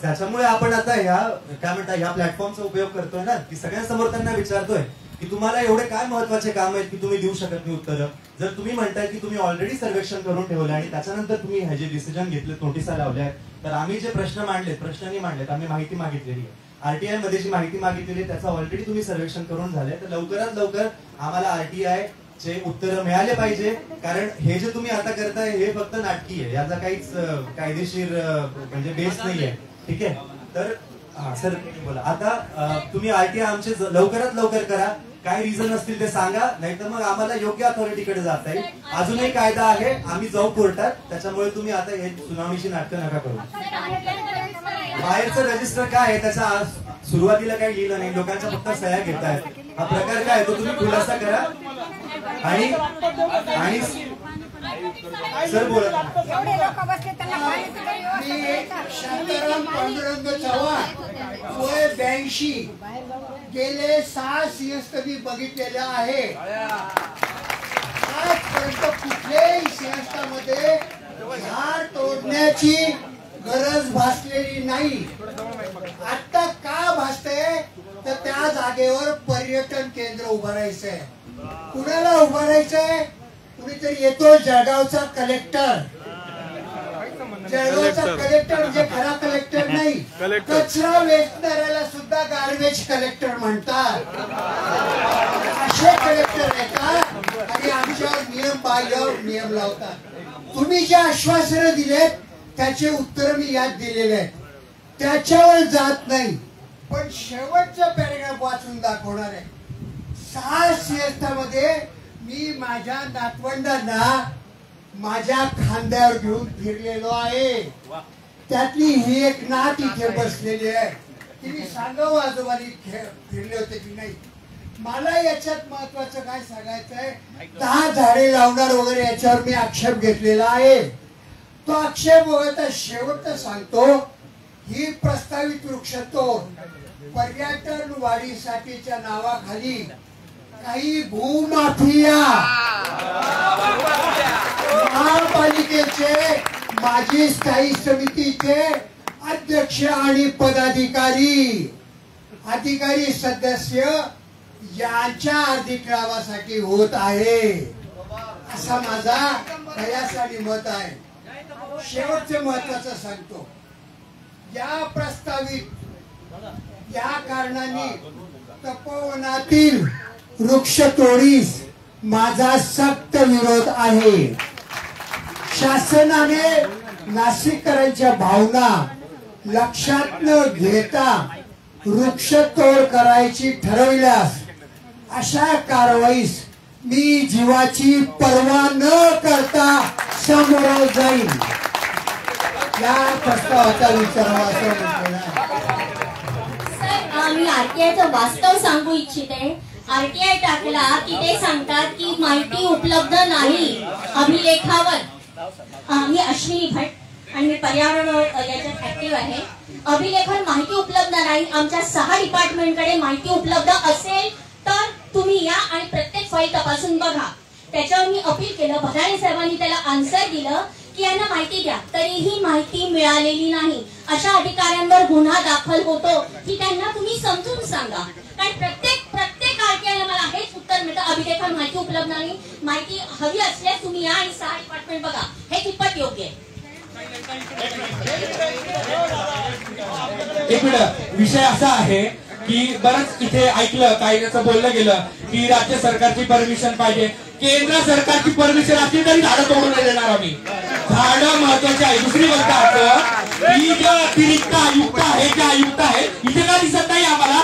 त्याच्यामुळे आपण आता ह्या काय म्हणतात ह्या प्लॅटफॉर्मचा उपयोग करतोय ना, की सगळ्यांसमोर त्यांना विचारतोय की तुम्हाला एवढे काय महत्वाचे काम आहेत की तुम्ही देऊ शकत नाही उत्तरं. जर तुम्ही म्हणताय की तुम्ही ऑलरेडी सर्वेक्षण करून ठेवलं आणि त्याच्यानंतर तुम्ही हे जे डिसिजन घेतले, नोटिसा लावल्या, तर आम्ही जे प्रश्न मांडलेत, आम्ही माहिती मागितलेली आहे, RTI मध्ये जी माहिती मागितलेली त्याचं ऑलरेडी तुम्ही सर्वेक्षण करून झालंय. तर लवकरात लवकर आम्हाला RTI चे उत्तर मिळाले पाहिजे, कारण हे जे तुम्ही आता करताय हे फक्त नाटकी आहे, याचा काहीच कायदेशीर म्हणजे बेस नाहीये. ठीक आहे, तर सर बोला आता तुम्ही RTI आमचे लवकरात लवकर करा. काय रिझन असतील ते सांगा, नाहीतर मग आम्हाला योग्य अथॉरिटीकडे जाता येईल. अजूनही कायदा आहे, आम्ही जाऊ कोर्टात. त्याच्यामुळे तुम्ही आता हे सुनावणीची नाटकं नका करू. बाहेरचं रजिस्टर काय आहे त्याच्या सुरुवातीला काही लिहिलं नाही, लोकांच्या फक्त सह्या घेत आहेत. हा प्रकार काय आहे तो तुम्ही खुलासा करा. आणि सर बोला, शांताराम पांडुरंग चव्हाण, वय 82, गेले 6 सिंहस्थ मी बघितलेले आहे. आजपर्यंत कुठल्याही सिंहस्थामध्ये झाड तोडण्याची गरज भासलेली नाही. आता का भासते, तर त्या जागेवर पर्यटन केंद्र उभारायचंय. कुणाला उभारायचंय? कुणीतरी येतो जळगावचा कलेक्टर. जळगावचा कलेक्टर म्हणजे खरा कलेक्टर नाही, कचरा वेचणाऱ्याला सुद्धा गार्बेज कलेक्टर म्हणतात. असे कलेक्टर येतात आणि आमच्यावर नियम लावतात. तुम्ही जे आश्वासनं दिलेत त्याचे उत्तर मी यात दिलेले आहेत, त्याच्यावर जात नाही. पण शेवटचा पॅरेग्राफ वाचून दाखवणार आहे. 6 सिंहस्थामध्ये मी माझ्या नातवंडांना माझ्या खांद्यावर घेऊन फिरलेलो आहे. त्यातली ही एक नात इथे बसलेली आहे. तिने सांगावं आजोबांनी फिरले होते की नाही. मला याच्यात महत्वाचं काय सांगायचंय, 10 झाडे लावणार वगैरे याच्यावर मी आक्षेप घेतलेला आहे. तो आक्षेप वगैरे शेवटचं सांगतो, ही प्रस्तावित वृक्षतोड पर्यटन वाढीसाठीच्या नावाखाली काही भूमाफिया, महापालिकेचे माजी स्थायी समितीचे अध्यक्ष आणि अधिकारी सदस्य यांच्या आर्थिक लाभासाठी होत आहे, असा माझा प्रयास आणि मत आहे. शेवटचं महत्वाचं सांगतो, या प्रस्तावित या कारणाने तपोवनातील वृक्षतोडीस माझा सक्त विरोध आहे. शासनाने नाशिककरांच्या भावना लक्षात न घेता वृक्षतोड करायची ठरविल्यास अशा कारवाईस मी जीवाची पर्वा न करता समोर जाईल. या प्रस्तावाचा विचारावा असं म्हटलं. मी RTIचं वास्तव सांगू इच्छिते. RTI टाकला की ते सांगतात की माहिती उपलब्ध नाही अभिलेखावर. मी अश्विनी भट आणि मी पर्यावरण याच्यात ऍक्टिव्ह आहे. अभिलेखन माहिती उपलब्ध नाही. आमच्या 6 डिपार्टमेंटकडे माहिती उपलब्ध असेल तर तुम्ही या आणि प्रत्येक फाईल तपासून बघा. त्याच्यावर मी अपील केलं. भदाणे साहेबांनी त्याला आन्सर दिलं की यांना माहिती द्या, तरीही माहिती मिळालेली नाही. अशा अधिकाऱ्यांवर गुन्हा दाखल होतो की त्यांना तुम्ही समजून सांगा. कारण प्रत्येक RTIला मला हेच उत्तर मिळतं, अभिलेखन माहिती उपलब्ध नाही. माहिती हवी असल्यास तुम्ही या आणि 6 डिपार्टमेंट बघा. हे कितपत योग्य आहे? एक मिनिट, विषय असा आहे की बरंच इथे ऐकलं कायद्याचं बोललं गेलं की राज्य सरकारची परमिशन पाहिजे, केंद्र सरकारची परमिशन असली तरी झाडं तोडून नाही देणार आम्ही. झाडं महत्वाची आहे. दुसरी गोष्ट असं की जे अतिरिक्त आयुक्त आहे जे आयुक्त आहे इथे का दिसत नाही आम्हाला?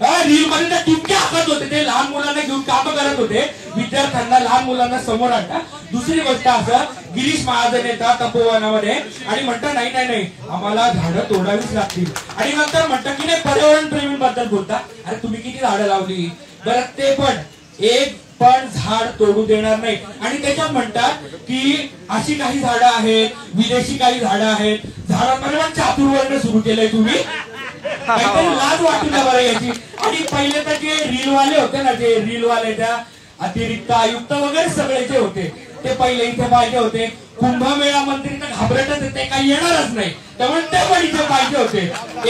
रील मध्ये त्या टिपके हाकत होते, ते लहान मुलांना घेऊन काम करत होते, विद्यार्थ्यांना लहान मुलांना समोर आणतात. दुसरी गोष्ट असं गिरीश महाजन येतात तपोवनामध्ये आणि म्हणतात नाही नाही नाही आम्हाला झाडं तोडावीच लागतील आणि नंतर म्हणतात की नाही पर्यावरण प्रेमींबद्दल बोलता. अरे तुम्ही किती झाडं लावली बरं, ते पण एक पण झाड तोडू देणार नाही. आणि त्याच्यात म्हणतात की अशी काही झाडं आहेत, विदेशी काही झाडं आहेत, झाडांमध्ये पण चातुर्वर्ण सुरू केलंय तुम्ही, काहीतरी लाज वाटू द्या बरं याची. आणि पहिले तर जे रीलवाले होते ना, जे रीलवाले त्या अतिरिक्त आयुक्त वगैरे सगळे जे होते ते पहिले इथे पाहिजे होते. कुंभमेळा मंत्री तर घाबरटच ते काही येणारच नाही, त्यामुळे ते पण इथे पाहिजे होते.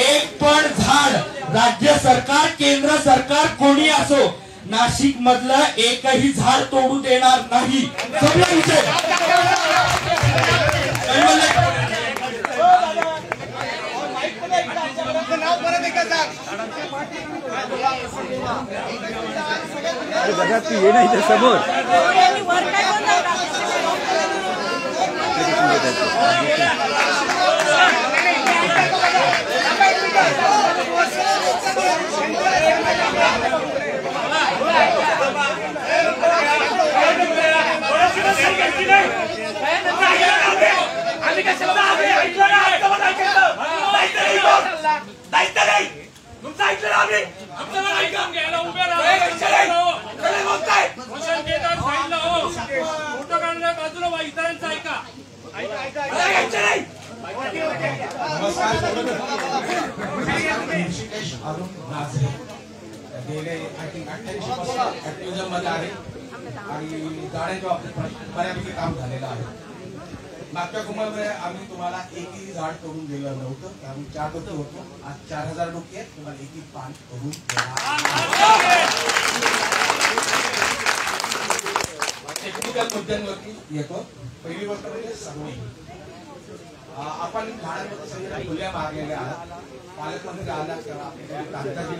एक पण झाड राज्य सरकार केंद्र सरकार कोणी असो नाशिक मधलं एकही झाड तोडू देणार नाही. सगळं विषय ये नाही समोर गेले आय थिंक 88 पासून ऍक्टिव्हिजम मध्ये आहे आणि झाडांच्या बाबतीत बऱ्यापैकी काम झालेलं आहे. मागच्या कुंभामध्ये आम्ही तुम्हाला एकही झाड तोडून दिलं नव्हतं, आम्ही 4 डोके होतो, आज 4000 डोके आहेत, तुम्हाला एकही पान तोडून टेक्निकल मुद्द्यांवरती येतो. पहिली गोष्ट म्हणजे सर्वे. आपण झाडांमध्ये सगळ्या खुल्या मारलेल्या आहात. पालकमंत्री आला तेव्हा आपल्याकडे कागदाची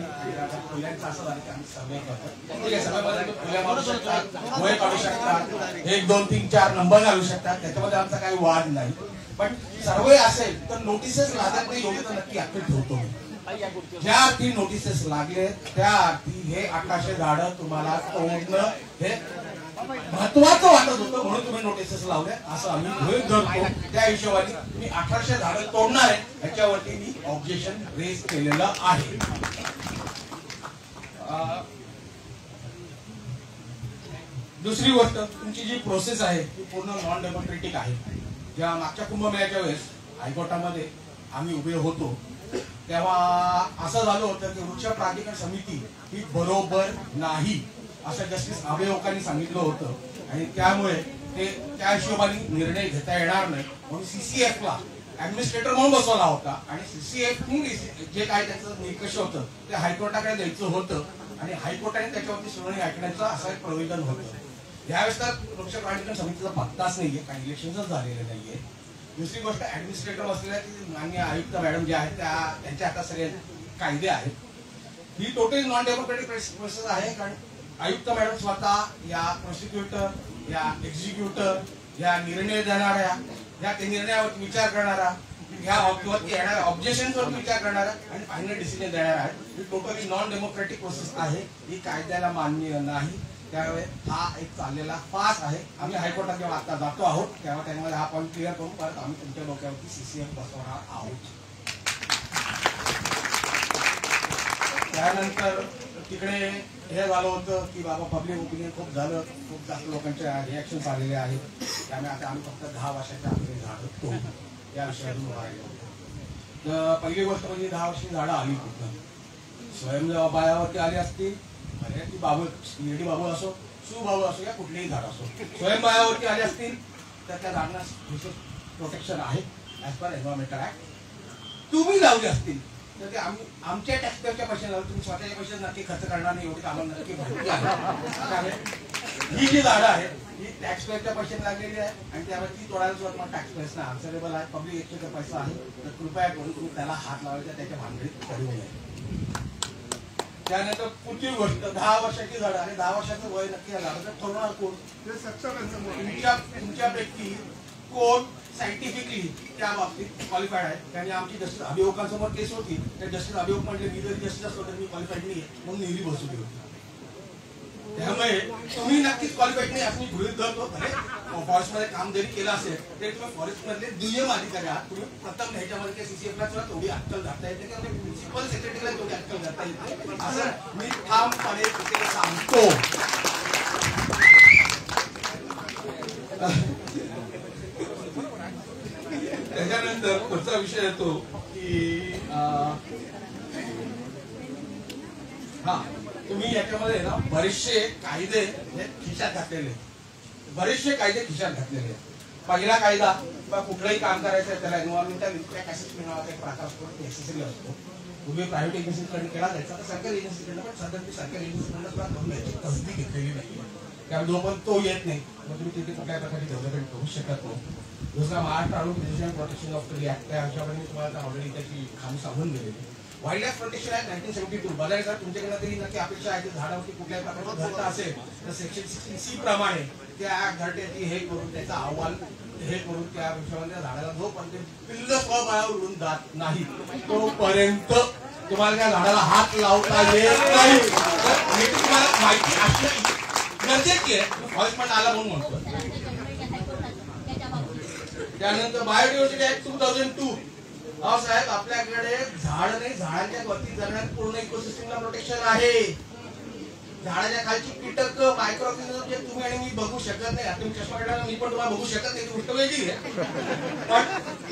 खुल्यांचं असं झालं की आम्ही सर्वे करतो. ठीक आहे, सर्वेमध्ये खुल्या मारू शकतात, वय काढू शकतात, 1 2 3 4 नंबर घालू शकतात, त्याच्यामध्ये आमचा काही वाद नाही. पण सर्वे असेल तर नोटिसेस लागत नाही एवढे तर नक्की ऍक्टिव्ह ठेवतो मी. ज्या अर्थी नोटिसेस लागले त्या अर्थी हे 1800 झाडं तुम्हाला तोडणं हे महत्वाचं वाटत होतं म्हणून तुम्ही नोटिसेस लावल्या असं आम्ही गृहीत धरतो. त्या हिशोबाने मी 1800 झाडं तोडणार आहे ह्याच्यावरती मी ऑब्जेक्शन रेज केलेलं आहे. दुसरी गोष्ट, तुमची जी प्रोसेस आहे ती पूर्ण नॉन डेमोक्रेटिक आहे. जेव्हा मागच्या कुंभमेळ्याच्या वेळेस हायकोर्टामध्ये आम्ही उभे होतो तेव्हा असं झालं होतं की वृक्ष प्राधिकरण समिती ही बरोबर नाही असं जस्टिस अभयोकांनी सांगितलं होतं आणि त्यामुळे ते त्या हिशोबाने निर्णय घेता येणार नाही म्हणून सीसीएफला ऍडमिनिस्ट्रेटर म्हणून बसवला होता आणि सीसीएफनी जे काय त्याचं निकष होतं ते हायकोर्टाकडे द्यायचं होतं आणि हायकोर्टाने त्याच्यावरती सुनावणी ऐकण्याचं असं एक प्रोव्हिजन होतं. यावेळेस तर वृक्ष प्राधिकरण समितीचा पत्ताच नाहीये, काही इलेक्शनच झालेले नाहीये. दुसरी गोष्ट, ऍडमिनिस्ट्रेटर असलेल्या माननीय आयुक्त मॅडम ज्या आहेत त्यांच्या हातात सगळे कायदे आहेत. ही टोटली नॉन डेमोक्रेटिक प्रोसेस आहे कारण आयुक्त मॅडम स्वतः या प्रोसिक्युटर या एक्झिक्युटर या निर्णय देणाऱ्या या ते निर्णयावर विचार करणारा ह्या बाबतीवरती येणाऱ्या ऑब्जेक्शनवर विचार करणारा आणि फायनल डिसिजन देणारा आहे. ही टोटली नॉन डेमोक्रेटिक प्रोसेस आहे, ही कायद्याला मान्य नाही. त्यामुळे हा एक चाललेला फास आहे. आम्ही हायकोर्टात जेव्हा आता जातो आहोत तेव्हा त्यामध्ये हा पॉईंट क्लिअर करून परत आम्ही तुमच्या डोक्यावरती सीसीएफ बसवणार आहोत. त्यानंतर तिकडे हे झालं होतं की बाबा पब्लिक ओपिनियन खूप झालं, खूप जास्त लोकांच्या रिॲक्शन्स आलेले आहेत. त्यामुळे आता आम्ही फक्त 10 वर्षाच्या आतली झाडं तोडू या विषयातून राहिलो. तर पहिली गोष्ट म्हणजे 10 वर्षाची झाडं आली कुठं स्वयंबायावरती आली असती, अरे ती बाबू लेडी बाबू असो सुबाबू असो या कुठलेही झाड असो स्वयंबायावरती आली असतील तर त्या झाडांना प्रोटेक्शन आहे ऍज पर एन्व्हायरमेंटल ऍक्ट. तुम्ही लावले असतील तर ते आम्ही आमच्या टॅक्सपेअरच्या पैसे लावले, तुम्ही स्वतःच्या पैसे नक्की खर्च करणार नाही एवढी आम्हाला नक्की माहिती आहे. ही जी झाडं आहेत ही टॅक्सपेअरच्या पैसे लागलेली आहे आणि त्यामुळे ती तोडायला सुद्धा तुम्हाला टॅक्सपेअर्सना आन्सरेबल आहे. पब्लिक एक्सपेचा पैसा आहे तर कृपया करून तुम्ही त्याला हात लावायचा त्याच्या भानगडीत पडू नये. त्यानंतर पुढची गोष्ट 10 वर्षाची झाडं आणि 10 वर्षाचं वय नक्की झाडाचं ठरवणार कोण? तुमच्यापैकी कोण सायंटिफिकली त्या बाबतीत क्वालिफाईड आहे? त्याने आमची जस्टिस अभियोगांसमोर केस होती, त्या जस्टिस अभियोग म्हणले मी जरी जस्टिस असतो तर मी क्वालिफाईड नाही म्हणून निरी बसवली होती. त्यामुळे तुम्ही नक्कीच क्वालिफाईड नाही असं मी गृहीत धरतो. फॉरेस्ट मध्ये काम जरी केलं असेल तरी तुम्ही फॉरेस्ट मधले दुय्यम अधिकारी आहात. तुम्ही प्रथम ह्याच्यामध्ये सीसीएफला सुद्धा तेवढी अक्कल धरता येते किंवा प्रिन्सिपल सेक्रेटरीला तेवढी अक्कल धरता येते असं मी ठामपणे तिथे सांगतो. त्याच्यानंतर पुढचा विषय येतो की हा तुम्ही याच्यामध्ये ना बरेचसे कायदे खिशात घातलेले, बरेचसे कायदे खिशात घातलेले. पहिला कायदा कुठलंही काम करायचं त्याला एन्व्हायरमेंटल इम्पॅक्ट असेसमेंट नावाचा एक प्रकार असतो, नेसेसरी असतो. तुम्ही प्रायव्हेट एजन्सीकडे केला जायचा तर सरकारी एजन्सीकडनं, पण सध्या तुम्ही सरकारी एजन्सीकडनं सुद्धा करून घ्यायची तसदी घेतलेली नाही. कारण जोपर्यंत तो येत नाही मग तुम्ही तिथे कुठल्याही प्रकारची डेव्हलपमेंट करू शकत नाही. दुसरा महाराष्ट्र आरोग्य prevention protection of tree act, त्या अशाप्रकारे तुम्हाला ऑलरेडी त्याची खामी सांगून गेलेली. वाईल्ड लाईफ प्रोटेक्शन ऍक्ट 1972 बघायचा तुमच्याकडनं तरी नक्की अपेक्षा आहे की झाडावरती कुठल्याही प्रकारचं घरटा असेल तर सेक्शन 16C प्रमाणे त्या घरट्याची हे करून त्याचा अहवाल हे करून त्या विषयामध्ये झाडाला जोपर्यंत पिल्ल स्वबळावर उडून जात नाही तोपर्यंत तुम्हाला त्या झाडाला हात लावता येत नाही. हे तुम्हाला माहिती असणं गरजेची आहे. फॉरेस्ट फंड आला म्हणून म्हणतो. त्यानंतर बायोडायव्हर्सिटी ऍक्ट 2002 साहेब आपल्याकडे झाड नाही, झाडांच्या वरती जगण्यात पूर्ण इकोसिस्टमला प्रोटेक्शन आहे. झाडाच्या खालची कीटक मायक्रो ऑर्गॅनिझम जे तुम्ही आणि मी बघू शकत नाही. तुम्ही चष्मा काढला मी पण तुम्हाला बघू शकत नाही, ती गोष्ट वेगळी आहे. पण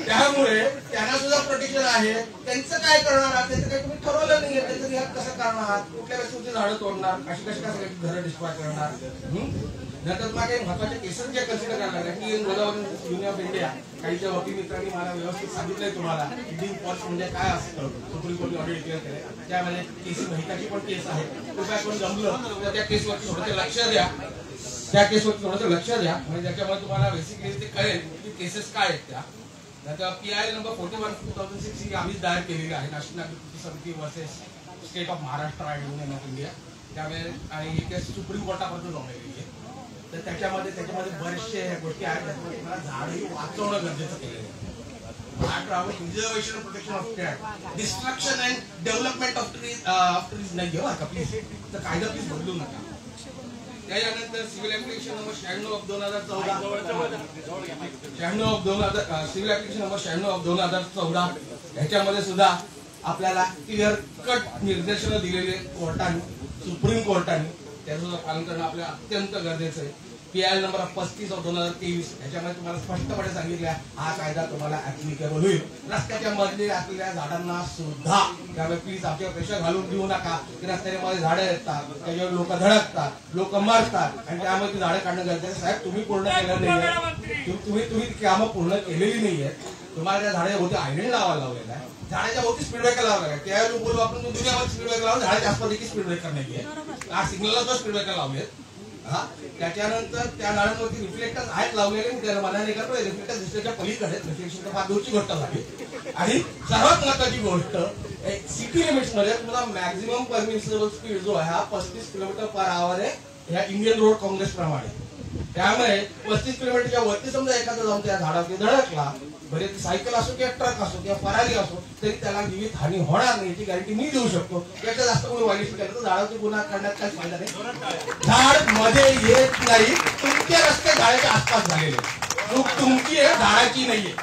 त्यामुळे त्यांना सुद्धा प्रोटेक्शन आहे. त्यांचं काय करणार आहात त्याचं काही तुम्ही ठरवलं नाहीये. त्याचं रिॲक्ट कसं करणार आहात, कुठल्या वस्तूची झाडं तोडणार, अशी कशी काय सगळी घरं डिस्ट्रॉय करणार. नंतर तुम्हाला काही महत्वाचे केसेस जे कन्सिडर करायला लागले की गोदावरी युनियन ऑफ इंडिया काहीच्या वकील मित्रांनी मला व्यवस्थित सांगितलंय तुम्हाला डीप फॉरेस्ट म्हणजे काय असतं. सुप्रीम कोर्टने ऑर्डर डिक्लेअर केले. त्यामध्ये केसी महिताची पण केस आहे. कृपया कोण जमलं तर त्या केसवरती थोडंसं लक्ष द्या. त्या केसवरती थोडंसं लक्ष द्या म्हणजे त्याच्यामुळे तुम्हाला बेसिकली ते कळेल की केसेस काय आहेत त्या. नंतर PIL नंबर 41/2006 ही आम्हीच दायर केलेली आहे. नाशिक नागरिक कृती समिती वर्सेस स्टेट ऑफ महाराष्ट्र आणि युनियन ऑफ इंडिया. त्यामुळे आणि ही केस सुप्रीम कोर्टापर्यंत जाऊन गेलेली आहे. तर त्याच्यामध्ये बरेचसे गोष्टी आहेत त्याच्यामध्ये तुम्हाला झाडही वाचवणं गरजेचं केलेलं आहे. Maharashtra preservation protection of tree, destruction and development of trees नाही घेऊ का प्लीज. तर कायदा प्लीज बदलू नका. त्याच्यानंतर civil application number 96 of 2014 civil application number 96 of 2014 ह्याच्यामध्ये सुद्धा आपल्याला क्लिअर कट निर्देशन दिलेले कोर्टाने, सुप्रीम कोर्टाने, त्याचं पालन करणं आपल्याला अत्यंत गरजेचं आहे. PIL नंबर 35 ऑफ 2023 ह्याच्यामध्ये तुम्हाला स्पष्टपणे सांगितलं हा कायदा तुम्हाला ऍप्लिकेबल होईल रस्त्याच्या मधले असलेल्या झाडांना सुद्धा. त्यामुळे प्लीज आमच्यावर प्रेशर घालून देऊ नका की रस्त्यामध्ये झाडं येतात, त्याच्यावर लोक धडकतात, लोक मरतात आणि त्यामुळे ती झाडं काढणं गरजेचं. साहेब तुम्ही पूर्ण केलं नाहीये, तुम्ही कामं पूर्ण केलेली नाहीये. तुम्हाला त्या झाडाच्या भोवती आयलंड लावायला लावलेला आहे, झाडाच्या भोवती स्पीड ब्रेकर लावला आहे. त्या लोक आपण दुनियामध्ये स्पीड ब्रेकर लावून झाडाच्या आसपास देखील स्पीड ब्रेकर नाहीये. हा सिग्नलला तो स्पीड ब्रेकर लावलेत. हा त्याच्यानंतर त्या झाडांवरती रिफ्लेक्टर्स आहेत लावलेले. त्याला मला नाही करतो रिफ्लेक्टर दिसण्याच्या पलीकडे रिफ्लेक्शन फार दूरची गोष्ट झाली. आणि सर्वात महत्वाची गोष्ट सिटी लिमिट्स मध्ये तुम्हाला मॅक्झिमम परमिसिबल स्पीड जो आहे हा 35 किलोमीटर पर आवर आहे ह्या इंडियन रोड काँग्रेस प्रमाणे. त्यामुळे 35 किलोमीटरच्या वरती समजा एखादा जाऊन त्या झाडावरती धडकला, भले ती सायकल असो किंवा ट्रक असो किंवा फरारी असो तरी त्याला जीवित हानी होणार नाही याची गॅरंटी मी देऊ शकतो. याच्या जास्त कोणी वाईट केलं तर झाडावरती गुन्हा करण्यात काही फायदा नाही. झाड मध्ये येत नाही, तुमचे रस्ते झाडाच्या आसपास झालेले, चूक तुमची आहे, झाडाची नाहीये.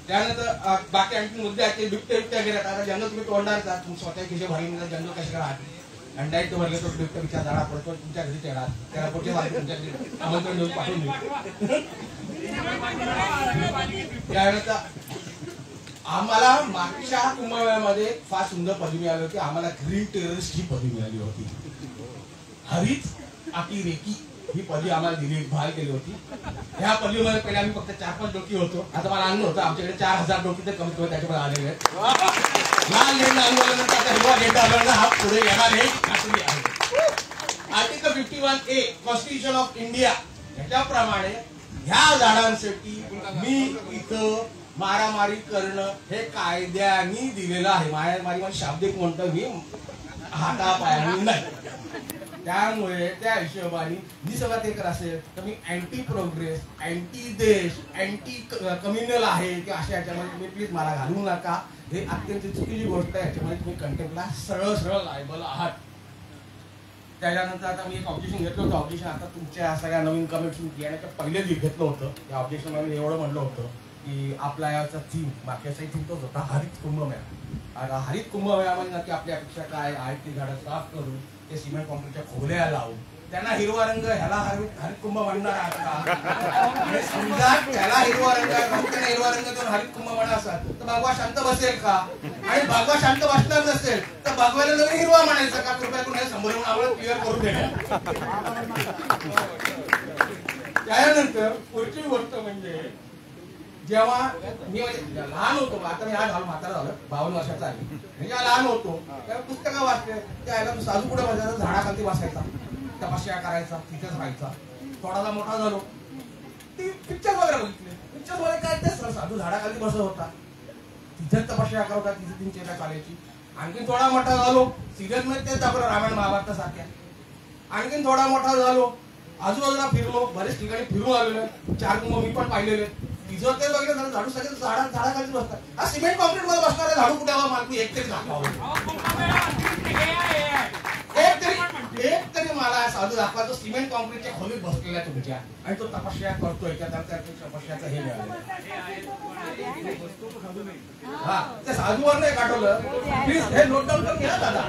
त्यानंतर बाकी आणखी मुद्दे आहेत ते बिबट्या गेल्यात. आता जंगल तुम्ही तोडणार का, तुम्ही स्वतः खिशे भरून जंगल कसे राहते आणि डायरेक्ट भरले तो बिबट्या झाडा पडतो तुमच्या घरी येणार, त्याला पुढच्या वाढ तुमच्या घरी आमंत्रण देऊन पाठवून देऊ. त्यानंतर आम्हाला मागच्या कुंभमेळ्यामध्ये फार सुंदर पदवी मिळाली होती. आम्हाला ग्रीन टेररिस्ट ही पदवी मिळाली होती. हरित अतिरेकी ही पदवी आम्हाला दिली, बहाल केली होती. ह्या पदवीमध्ये पहिले आम्ही फक्त 4-5 डोकी होतो. आता मला अंग होतं आमच्याकडे 4000 डोकी तर कमीत कमी त्याच्यामध्ये आलेले आहेत. लाल झेंडा आंदोलनानंतर आता हिरवा झेंडा आंदोलन हा पुढे येणार आहे खात्री आहे. Article 51A Constitution of India याच्याप्रमाणे ह्या झाडांसाठी मी इथं मारामारी करणं हे कायद्याने दिलेलं आहे. मारामारी म्हणजे शाब्दिक म्हणतो मी, हातापायाने नाही. त्यामुळे त्या हिशोबाने मी सगळ्यात एक असेल तर मी अँटी प्रोग्रेस, अँटी देश, अँटी कम्युनल आहे की अशा याच्यामध्ये तुम्ही प्लीज मला घालू नका. हे अत्यंत चुकीची गोष्ट आहे. याच्यामध्ये तुम्ही कंटेंटला सरळ सरळ लायबल आहात. त्याच्यानंतर आता मी एक ऑब्जेक्शन घेतलं होतं. ऑब्जेक्शन आता तुमच्या सगळ्या नवीन कमेंट्स येण्याच्या पहिलेच घेतलं होतं. त्या ऑब्जेक्शन मध्ये एवढं म्हणलं होतं की आपला याचा थीम मागच्याचाही थीम तोच होता, हरित कुंभमेळा. आता हरित कुंभमेळ्यामध्ये नक्की आपली अपेक्षा काय आहे? ती झाडं साफ करून ते सिमेंट कॉन्क्रीटच्या खोल्या लावून त्यांना हिरवा रंग, ह्याला हरित कुंभ म्हणणार आहात का? आणि समजा त्याला हिरवा रंग, त्यांना हिरवा रंग देऊन हरित कुंभ म्हणा असाल तर भगवा शांत बसेल का? आणि भगवा शांत बसणार नसेल तर भगवाला नवीन हिरवा म्हणायचं का? कृपया करून समोरून आम्हाला क्लिअर करून देण्यात. त्यानंतर पुढची गोष्ट म्हणजे जेव्हा मी लहान होतो, आता मी आज म्हातारा झालं, 52 वर्षाचा आहे. मी जेव्हा लहान होतो तेव्हा पुस्तकं वाचते. त्याला साधू पुढे बसायचा, झाडाखाली बसायचा, तपस्या करायचा, तिथेच राहायचा. थोडासा मोठा झालो, ती पिक्चर वगैरे बघितले. पिक्चर वगैरे काय ते साधू झाडाखाली बसत होता, तिथेच तपस्या करत होता, तिथे दिनचर्या चालायची. आणखीन थोडा मोठा झालो, सिरियल मध्ये तेच दाखवलं रामायण महाभारतासारख्या. आणखीन थोडा मोठा झालो, आजूबाजूला फिरलो, बरेच ठिकाणी फिरून आलेलो. 4 कुंभ मी पण पाहिलेले. तिचं ते वगैरे झालं, झाडू सगळे झाडाखाली बसतात. हा सिमेंट कॉन्क्रीट मध्ये बसणारे झाडू कुठे हवा? मला एक तरी दाखवावं, एक तरी मला साधू दाखवा जो सिमेंट कॉन्क्रीटच्या खोलीत बसलेला तुमच्या आणि तो तपस्या करतोय. त्या तपस्याचं हे मिळालं. हा, त्या साधूवर नाही आठवलं, प्लीज हे नोट डाऊन करून घ्या दादा.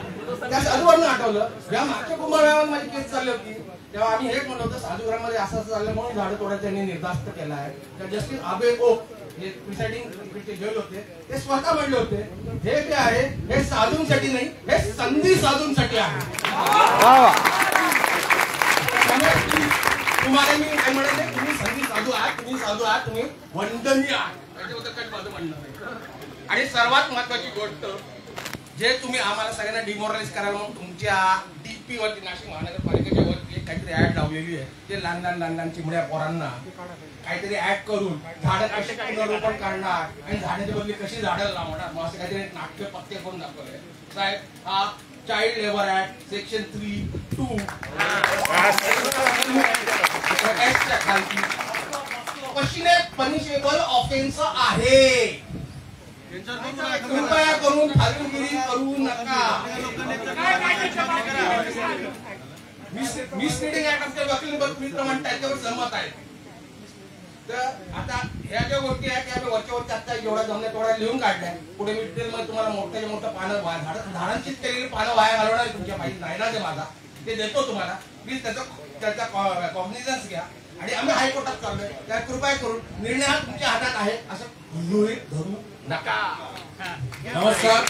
त्या साधूवर आठवलं, या मागच्या कुंभमेळ्यावर माझी केस चालली होती तेव्हा आम्ही हेच म्हणलं होतं साधूघरामध्ये असं चाललं म्हणून झाडं तोडायचं त्यांनी निर्धास्त केला आहे. तर जस्टिस आबे ओक जे प्रिसाइडिंग जज होते ते स्वतः म्हणले होते हे जे आहे हे साधूंसाठी नाही, हे संधी साधूंसाठी आहे. तुम्हाला मी काय म्हणाले, तुम्ही संधी साधू आहात, तुम्ही साधू आहात, तुम्ही वंदनीय आहात. त्याच्याबद्दल काही माझं म्हणणं नाही. आणि सर्वात महत्वाची गोष्ट जे तुम्ही आम्हाला सगळ्यांना डिमोरलाइज करायला म्हणून तुमच्या डीपी वरती, नाशिक महानगरपालिकेच्या वरती काहीतरी ऍड लावलेली आहे. ते लहान लहान चिमड्या पोरांना काहीतरी ऍड करून झाडं कशी पुनर्रोपण करणार आणि झाडाच्या बदली कशी झाडं लावणार, मग असं काहीतरी नाट्य पत्ते करून दाखवलंय. साहेब, हा चाइल्ड लेबर ऍक्ट सेक्शन 3(2) च्या खालती पनिशेबल ऑफेन्स आहे. कृपया करून फालतूगिरी करू नका. मिसलिडिंग ऍक्ट आमच्या वकील मित्र म्हणतात त्याच्यावर सहमत आहे. तर आता ह्या ज्या गोष्टी आहेत त्या वरच्या वरच्या आता जेवढा जमल्या तेवढ्या लिहून काढल्या. पुढे मी डिटेलमध्ये तुम्हाला मोठ्या मोठं पानं झाडांचीच केलेली पानं वाया घालवणार तुमच्या पाहिजे नाही ना, ते माझा ते देतो तुम्हाला. प्लीज त्याचा कॉग्निझन्स घ्या. आणि आम्ही हायकोर्टात चाललोय, त्या कृपया करून निर्णय हा तुमच्या हातात आहे असं गृहीत धरू नका. नमस्कार.